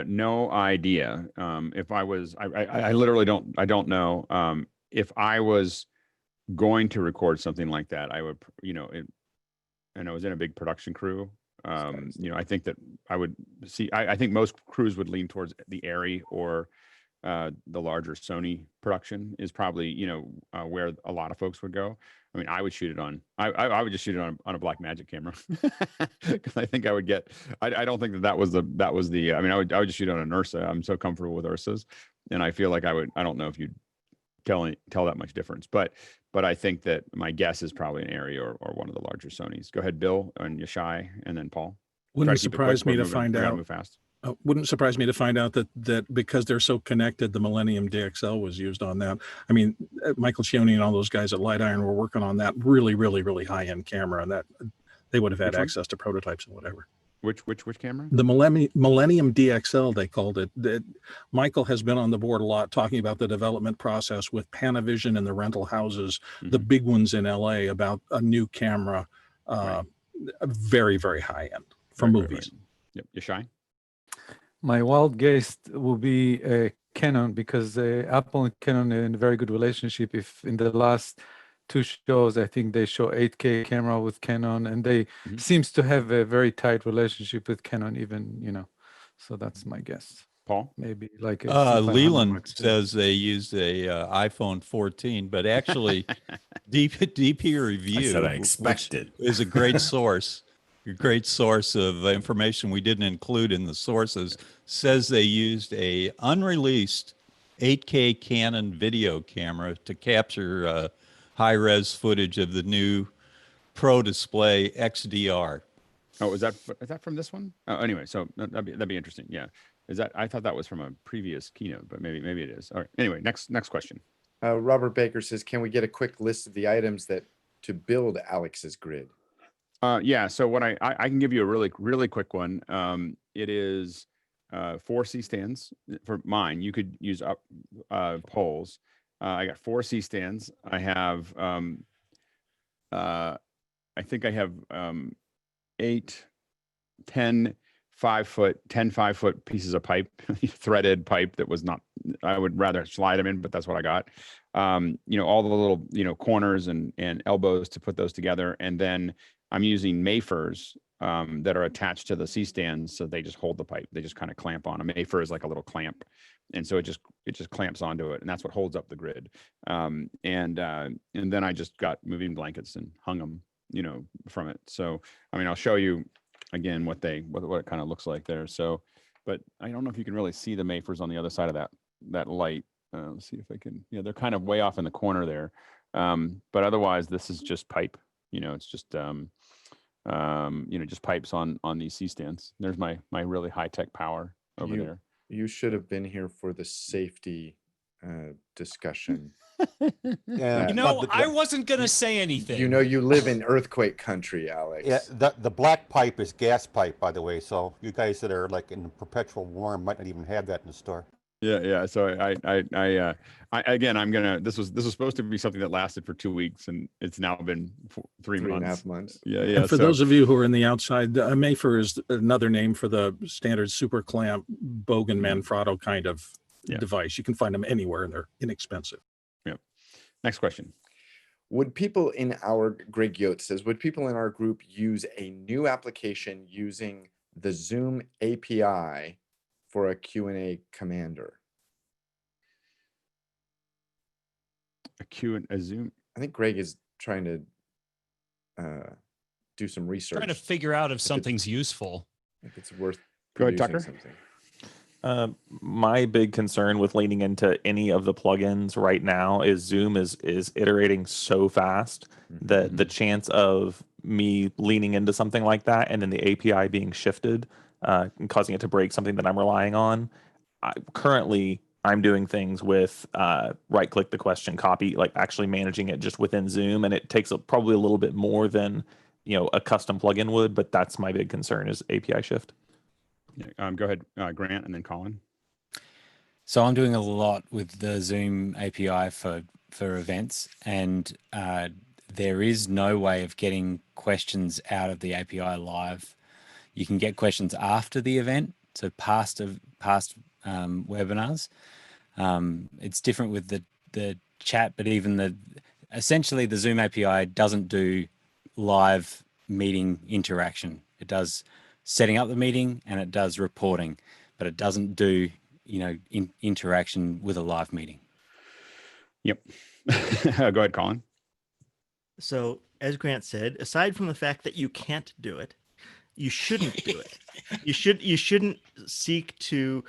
S1: No idea. If I was, I literally don't know. If I was going to record something like that, I would, and I was in a big production crew. I think that I would see, I think most crews would lean towards the Arri or the larger Sony production is probably, where a lot of folks would go. I mean, I would shoot it on, I would just shoot it on a Blackmagic camera because I think I would get, I don't think that was the, I mean, I would just shoot it on an Ursa. I'm so comfortable with Ursas. And I feel like I don't know if you'd tell that much difference, but I think that my guess is probably an Arri or one of the larger Sonys. Go ahead, Bill and Yashai, and then Paul.
S7: Wouldn't surprise me to find out.
S1: Move fast.
S7: Wouldn't surprise me to find out that because they're so connected, the Millennium DXL was used on that. I mean, Michael Cioni and all those guys at Light Iron were working on that really, really, really high-end camera, and that they would have had access to prototypes and whatever.
S1: Which camera?
S7: The Millennium DXL, they called it. Michael has been on the board a lot talking about the development process with Panavision and the rental houses, the big ones in LA, about a new camera, very, very high end for movies.
S1: Yep. Yashai?
S17: My wild guess will be Canon, because Apple and Canon are in a very good relationship. If in the last two shows, I think they show 8K camera with Canon, and they seems to have a very tight relationship with Canon, even, so that's my guess.
S1: Paul?
S17: Maybe like
S5: Leland says they used a iPhone 14, but actually DP Review
S11: I said I expected.
S5: is a great source. A great source of information we didn't include in the sources, says they used a unreleased 8K Canon video camera to capture high-res footage of the new Pro Display XDR.
S1: Oh, is that from this one? Oh, anyway, so that'd be interesting. Yeah, I thought that was from a previous keynote, but maybe it is. All right. Anyway, next question.
S2: Robert Baker says, can we get a quick list of the items to build Alex's grid?
S1: Yeah, so what I can give you a really quick one. It is 4 C-stands for mine. You could use up poles. I got 4 C-stands. I have I think I have 10 5-foot pieces of pipe, threaded pipe that was not, I would rather slide them in, but that's what I got. All the little, corners and elbows to put those together. And then I'm using Mayfers that are attached to the C-stands, so they just hold the pipe. They just kind of clamp on. A Mayfer is like a little clamp, and so it just clamps onto it, and that's what holds up the grid. And then I just got moving blankets and hung them, from it. So I mean, I'll show you again what it kind of looks like there. So, but I don't know if you can really see the Mayfers on the other side of that light. Let's see if I can. They're kind of way off in the corner there, but otherwise this is just pipe. It's just just pipes on these C-stands. There's my really high-tech power over there.
S2: You should have been here for the safety discussion.
S6: Yeah,
S12: I wasn't gonna say anything.
S2: You live in earthquake country, Alex.
S6: Yeah, the black pipe is gas pipe, by the way. So you guys that are like in perpetual warm might not even have that in the store.
S1: Yeah. So I again, I'm gonna. This was supposed to be something that lasted for 2 weeks, and it's now been 3 months.
S2: 3.5 months.
S1: Yeah.
S7: And for those of you who are in the outside, a Mayfer is another name for the standard super clamp Bogan Manfrotto kind of device. You can find them anywhere, and they're inexpensive.
S1: Yep. Next question.
S2: Would people in our Greg Yote says, would people in our group use a new application using the Zoom API for a Q&A commander?
S1: A Zoom?
S2: I think Greg is trying to do some research.
S12: Trying to figure out if something's useful.
S2: If it's worth
S1: Go ahead, Tucker.
S2: something.
S3: My big concern with leaning into any of the plugins right now is Zoom is iterating so fast that the chance of me leaning into something like that and then the API being shifted and causing it to break something that I'm relying on, currently I'm doing things with right click the question, copy, like actually managing it just within Zoom, and it takes probably a little bit more than a custom plugin would. But that's my big concern is API shift.
S1: Yeah, go ahead, Grant, and then Colin.
S13: So I'm doing a lot with the Zoom API for events, and there is no way of getting questions out of the API live. You can get questions after the event, so past webinars. It's different with the chat, but even essentially the Zoom API doesn't do live meeting interaction. It does setting up the meeting and it does reporting, but it doesn't do interaction with a live meeting.
S1: Yep. Go ahead, Colin.
S21: So as Grant said, aside from the fact that you can't do it, you shouldn't do it. You shouldn't seek to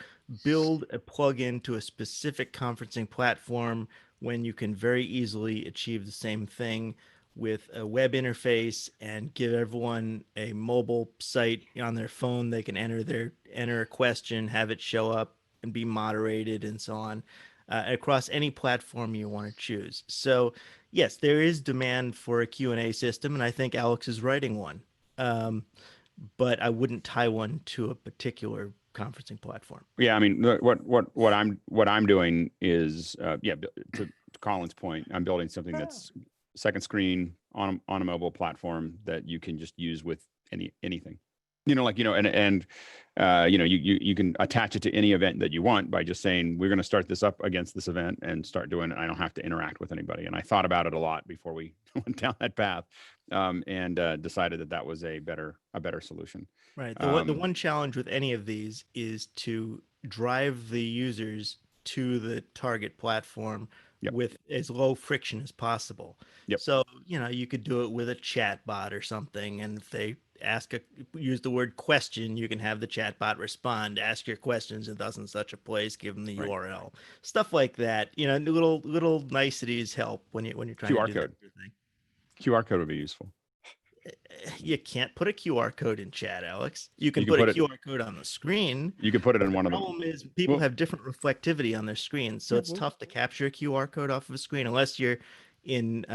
S21: build a plugin to a specific conferencing platform when you can very easily achieve the same thing with a web interface and give everyone a mobile site on their phone. They can enter a question, have it show up and be moderated and so on across any platform you want to choose. So yes, there is demand for a Q&A system, and I think Alex is writing one. But I wouldn't tie one to a particular conferencing platform.
S1: Yeah, I mean, what I'm doing is, to Colin's point, I'm building something that's second screen on a mobile platform that you can just use with anything. You can attach it to any event that you want by just saying, we're going to start this up against this event and start doing it. I don't have to interact with anybody. And I thought about it a lot before we went down that path, and decided that was a better solution.
S21: Right. The one challenge with any of these is to drive the users to the target platform with as low friction as possible. So, you could do it with a chat bot or something. And if they use the word question, you can have the chat bot respond, ask your questions in thus and such a place, give them the URL, stuff like that. Little niceties help when you're trying
S1: QR
S21: to do
S1: code.
S21: that thing.
S1: QR code would be useful.
S21: You can't put a QR code in chat, Alex. You can put a QR code on the screen.
S1: You can put it in one of them.
S21: The problem is people have different reflectivity on their screens, so it's tough to capture a QR code off of a screen unless you're in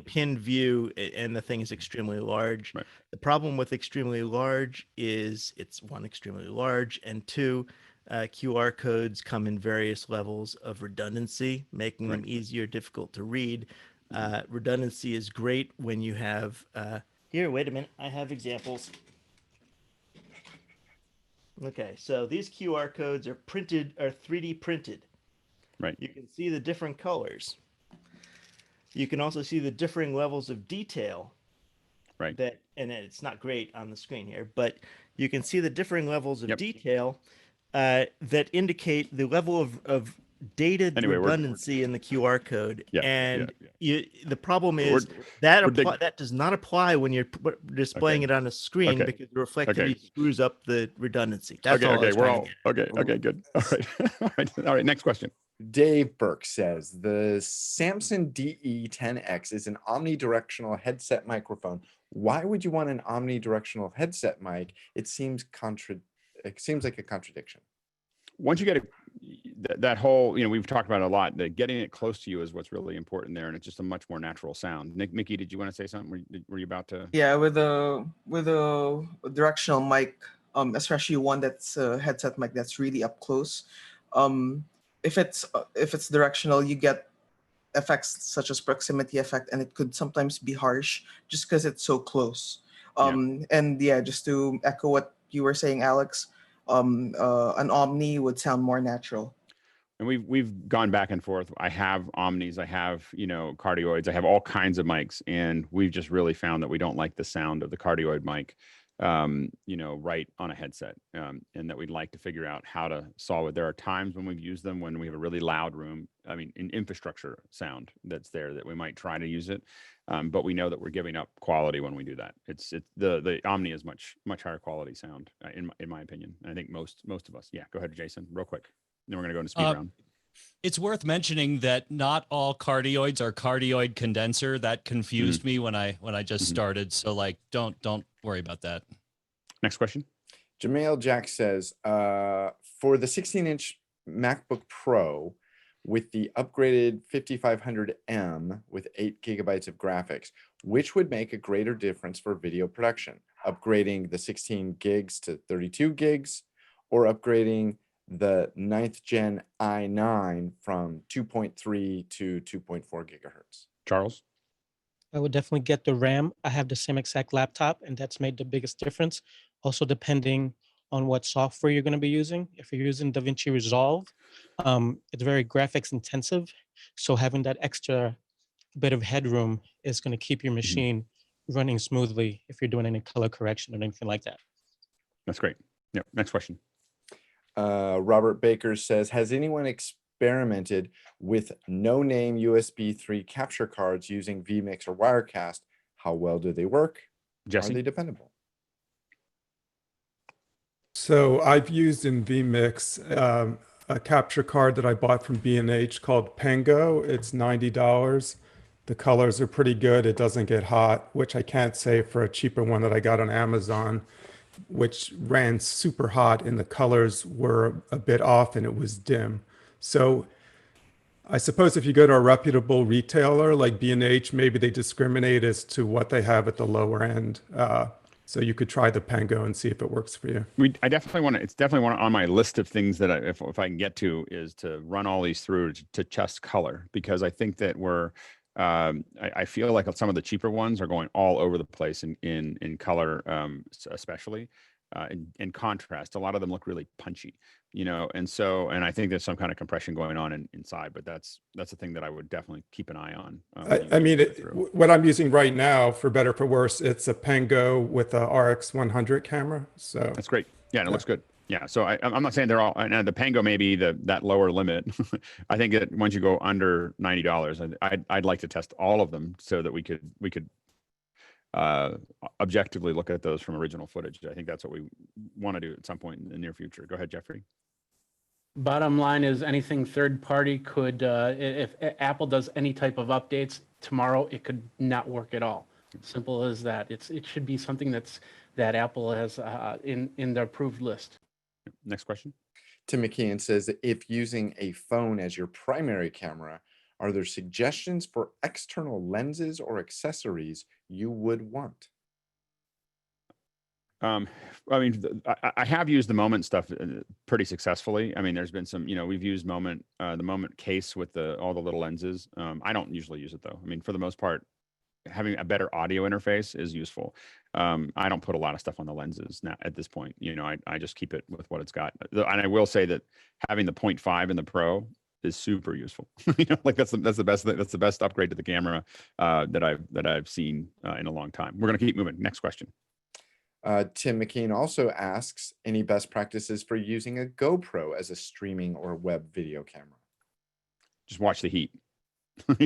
S21: pinned view and the thing is extremely large.
S1: Right.
S21: The problem with extremely large is it's one, extremely large, and two, QR codes come in various levels of redundancy, making them easier, difficult to read. Redundancy is great when you have here, wait a minute, I have examples. Okay, so these QR codes are 3D printed.
S1: Right.
S21: You can see the different colors. You can also see the differing levels of detail.
S1: Right.
S21: And it's not great on the screen here, but you can see the differing levels of detail that indicate the level of data redundancy in the QR code. The problem is that does not apply when you're displaying it on a screen because the reflectivity screws up the redundancy. That's all.
S1: Okay, good. All right. Next question.
S2: Dave Burke says the Samson DE10x is an omnidirectional headset microphone. Why would you want an omnidirectional headset mic? It seems like a contradiction.
S1: Once you get that whole, we've talked about it a lot, that getting it close to you is what's really important there, and it's just a much more natural sound. Mickey, did you want to say something? Were you about to?
S22: Yeah, with a directional mic, especially one that's a headset mic that's really up close. If it's directional, you get effects such as proximity effect, and it could sometimes be harsh just because it's so close. And just to echo what you were saying, Alex, an Omni would sound more natural.
S1: And we've gone back and forth. I have Omnis, I have cardioids, I have all kinds of mics, and we've just really found that we don't like the sound of the cardioid mic, right on a headset, and that we'd like to figure out how to solve it. There are times when we've used them when we have a really loud room, in infrastructure sound that's there, that we might try to use it, but we know that we're giving up quality when we do that. The Omni is much higher quality sound, in my opinion. And I think most of us. Yeah, go ahead, Jason, real quick. Then we're going to go into speed round.
S12: It's worth mentioning that not all cardioids are cardioid condenser. That confused me when I just started. So don't worry about that.
S1: Next question.
S2: Jamail Jack says, for the 16-inch MacBook Pro with the upgraded 5500M with 8 gigabytes of graphics, which would make a greater difference for video production? Upgrading the 16 gigs to 32 gigs or upgrading the 9th gen i9 from 2.3 to 2.4 gigahertz?
S1: Charles?
S4: I would definitely get the RAM. I have the same exact laptop, and that's made the biggest difference. Also, depending on what software you're going to be using. If you're using DaVinci Resolve, it's very graphics intensive. So having that extra bit of headroom is going to keep your machine running smoothly if you're doing any color correction or anything like that.
S1: That's great. Yep. Next question.
S2: Robert Baker says, has anyone experimented with no-name USB 3 capture cards using vMix or Wirecast? How well do they work?
S1: Jesse?
S2: Are they dependable?
S19: So I've used in vMix a capture card that I bought from B&H called Pango. It's $90. The colors are pretty good. It doesn't get hot, which I can't say for a cheaper one that I got on Amazon, which ran super hot and the colors were a bit off and it was dim. So I suppose if you go to a reputable retailer like B&H, maybe they discriminate as to what they have at the lower end. So you could try the Pango and see if it works for you.
S1: I definitely want to, it's definitely one on my list of things that if I can get to, is to run all these through to test color, because I think that I feel like some of the cheaper ones are going all over the place in color, especially in contrast. A lot of them look really punchy, and I think there's some kind of compression going on inside, but that's the thing that I would definitely keep an eye on.
S19: I mean, what I'm using right now, for better or for worse, it's a Pango with a RX 100 camera. So
S1: that's great. Yeah, and it looks good. Yeah, so I'm not saying they're all. And the Pango may be that lower limit. I think that once you go under $90, I'd like to test all of them so that we could objectively look at those from original footage. I think that's what we want to do at some point in the near future. Go ahead, Jeffrey.
S8: Bottom line is anything third party could, if Apple does any type of updates tomorrow, it could not work at all. Simple as that. It should be something that Apple has in the approved list.
S1: Next question.
S2: Tim McKeon says, if using a phone as your primary camera, are there suggestions for external lenses or accessories you would want?
S1: I mean, I have used the Moment stuff pretty successfully. I mean, there's been some, we've used Moment, the Moment case with all the little lenses. I don't usually use it though. I mean, for the most part, having a better audio interface is useful. I don't put a lot of stuff on the lenses now at this point. I just keep it with what it's got. And I will say that having the 0.5 in the Pro is super useful. Like that's the best upgrade to the camera that I've seen in a long time. We're gonna keep moving. Next question.
S2: Tim McKean also asks, any best practices for using a GoPro as a streaming or web video camera?
S1: Just watch the heat. When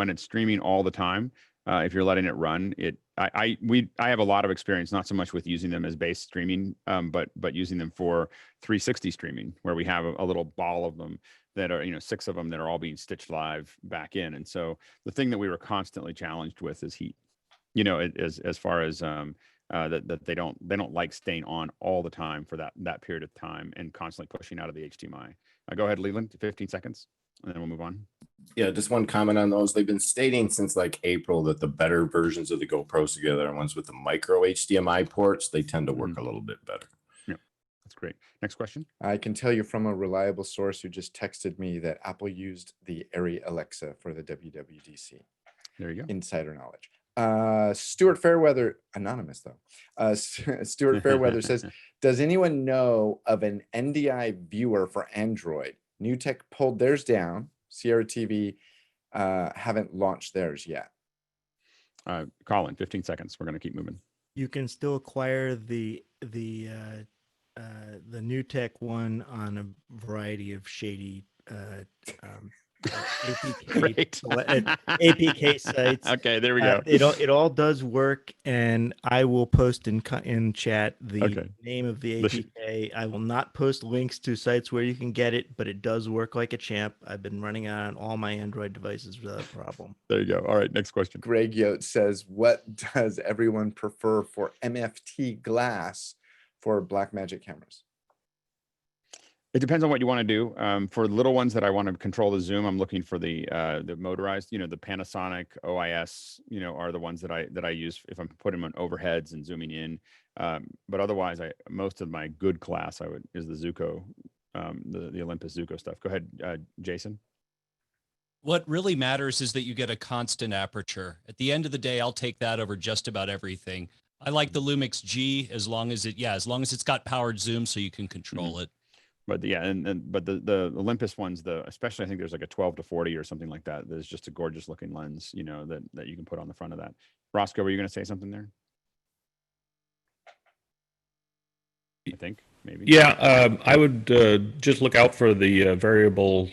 S1: it's streaming all the time, if you're letting it run, I have a lot of experience, not so much with using them as base streaming, but using them for 360 streaming, where we have a little ball of them that are, 6 of them that are all being stitched live back in. And so the thing that we were constantly challenged with is heat, as far as that they don't like staying on all the time for that period of time and constantly pushing out of the HDMI. Go ahead, Leland, 15 seconds, and then we'll move on.
S11: Yeah, just one comment on those. They've been stating since like April that the better versions of the GoPros together are ones with the micro HDMI ports. They tend to work a little bit better.
S1: Yeah, that's great. Next question.
S2: I can tell you from a reliable source who just texted me that Apple used the Airy Alexa for the WWDC.
S1: There you go.
S2: Insider knowledge. Stuart Fairweather, anonymous though. Stuart Fairweather says, does anyone know of an NDI viewer for Android? NewTek pulled theirs down. Sierra TV haven't launched theirs yet.
S1: Colin, 15 seconds. We're going to keep moving.
S21: You can still acquire the NewTek one on a variety of shady APK sites.
S1: Okay, there we go.
S21: It all does work, and I will post in chat the name of the APK. I will not post links to sites where you can get it, but it does work like a champ. I've been running it on all my Android devices without a problem.
S1: There you go. All right, next question.
S2: Greg Yote says, what does everyone prefer for MFT glass for Blackmagic cameras?
S1: It depends on what you want to do. For little ones that I want to control the zoom, I'm looking for the motorized, the Panasonic OIS, are the ones that I use if I'm putting them on overheads and zooming in. But otherwise, most of my good class is the Zuko, the Olympus Zuko stuff. Go ahead, Jason.
S12: What really matters is that you get a constant aperture. At the end of the day, I'll take that over just about everything. I like the Lumix G as long as it's got powered zoom so you can control it.
S1: But yeah, but the Olympus ones, especially I think there's like a 12 to 40 or something like that. There's just a gorgeous looking lens, that you can put on the front of that. Roscoe, were you going to say something there? I think maybe.
S10: Yeah, I would just look out for the variable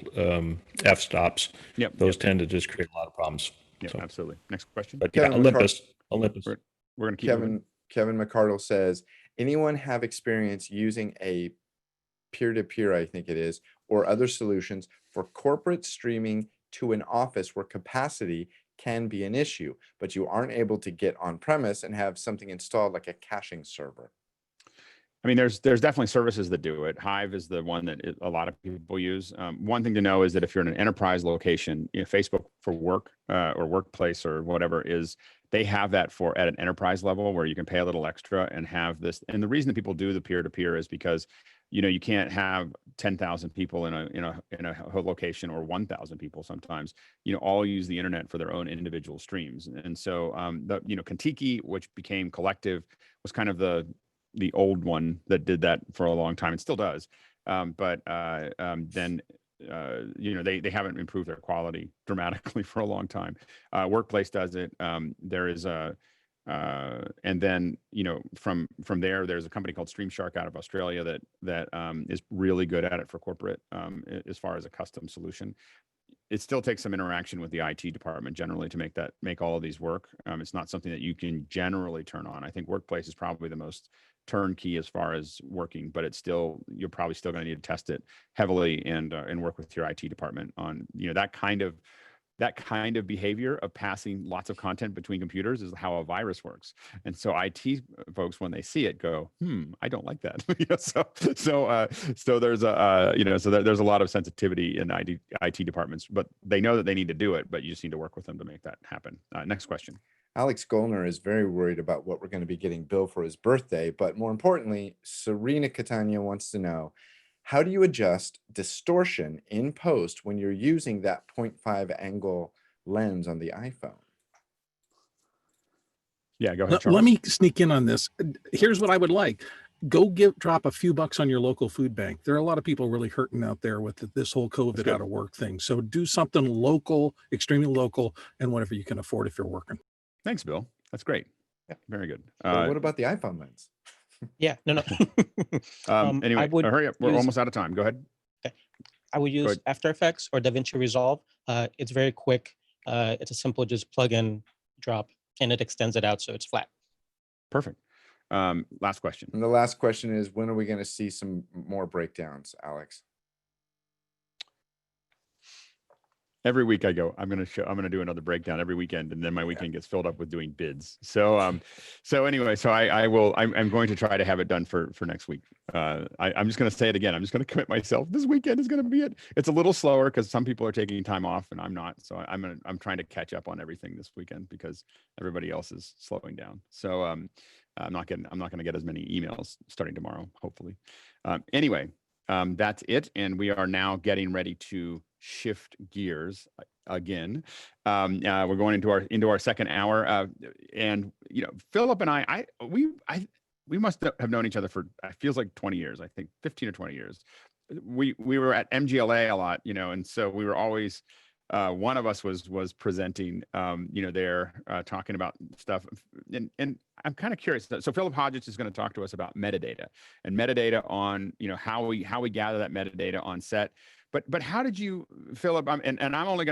S10: f-stops.
S1: Yep.
S10: Those tend to just create a lot of problems.
S1: Yeah,
S10: so.
S1: absolutely. Next question.
S10: But yeah, Olympus.
S1: We're going to keep
S2: Kevin McCardle says, anyone have experience using a peer-to-peer, I think it is, or other solutions for corporate streaming to an office where capacity can be an issue, but you aren't able to get on premise and have something installed like a caching server?
S1: I mean, there's definitely services that do it. Hive is the one that a lot of people use. One thing to know is that if you're in an enterprise location, Facebook for work or workplace or whatever they have that at an enterprise level where you can pay a little extra and have this. And the reason that people do the peer-to-peer is because you can't have 10,000 people in a location, or 1,000 people sometimes, all use the internet for their own individual streams. And so, Contiki, which became Collective, was kind of the old one that did that for a long time and still does. But then they haven't improved their quality dramatically for a long time. Workplace does it. There is and then from there, there's a company called Streamshark out of Australia that is really good at it for corporate as far as a custom solution. It still takes some interaction with the IT department generally to make all of these work. It's not something that you can generally turn on. I think Workplace is probably the most turnkey as far as working, but you're probably still going to need to test it heavily and work with your IT department on that kind of behavior of passing lots of content between computers is how a virus works. And so IT folks, when they see it, go, I don't like that. So there's there's a lot of sensitivity in IT departments, but they know that they need to do it, but you just need to work with them to make that happen. Next question.
S2: Alex Golner is very worried about what we're going to be getting Bill for his birthday, but more importantly, Serena Catania wants to know, how do you adjust distortion in post when you're using that 0.5 angle lens on the iPhone?
S1: Yeah, go ahead, Charles.
S7: Let me sneak in on this. Here's what I would like. Go drop a few bucks on your local food bank. There are a lot of people really hurting out there with this whole COVID out of work thing. So do something local, extremely local, and whatever you can afford if you're working.
S1: Thanks, Bill. That's great. Yeah, very good.
S2: What about the iPhone lens?
S4: Yeah, no.
S1: Anyway, hurry up. We're almost out of time. Go ahead.
S4: Okay. I would use After Effects or DaVinci Resolve. It's very quick. It's a simple just plug in, drop, and it extends it out so it's flat.
S1: Perfect. Last question.
S2: And the last question is, when are we going to see some more breakdowns, Alex?
S1: Every week I go, I'm going to do another breakdown every weekend, and then my weekend gets filled up with doing bids. So anyway, I'm going to try to have it done for next week. I'm just going to say it again. I'm just going to commit myself. This weekend is going to be it. It's a little slower because some people are taking time off and I'm not. So I'm trying to catch up on everything this weekend because everybody else is slowing down. So I'm not going to get as many emails starting tomorrow, hopefully. Anyway, that's it. And we are now getting ready to shift gears again. We're going into our second hour. And Philip and we must have known each other for, it feels like 20 years, I think 15 or 20 years. We were at MGLA a lot, and so we were always, one of us was presenting, there, talking about stuff. And I'm kind of curious. So Philip Hodges is going to talk to us about metadata on, how we gather that metadata on set. But how did you, Philip, and I'm only going to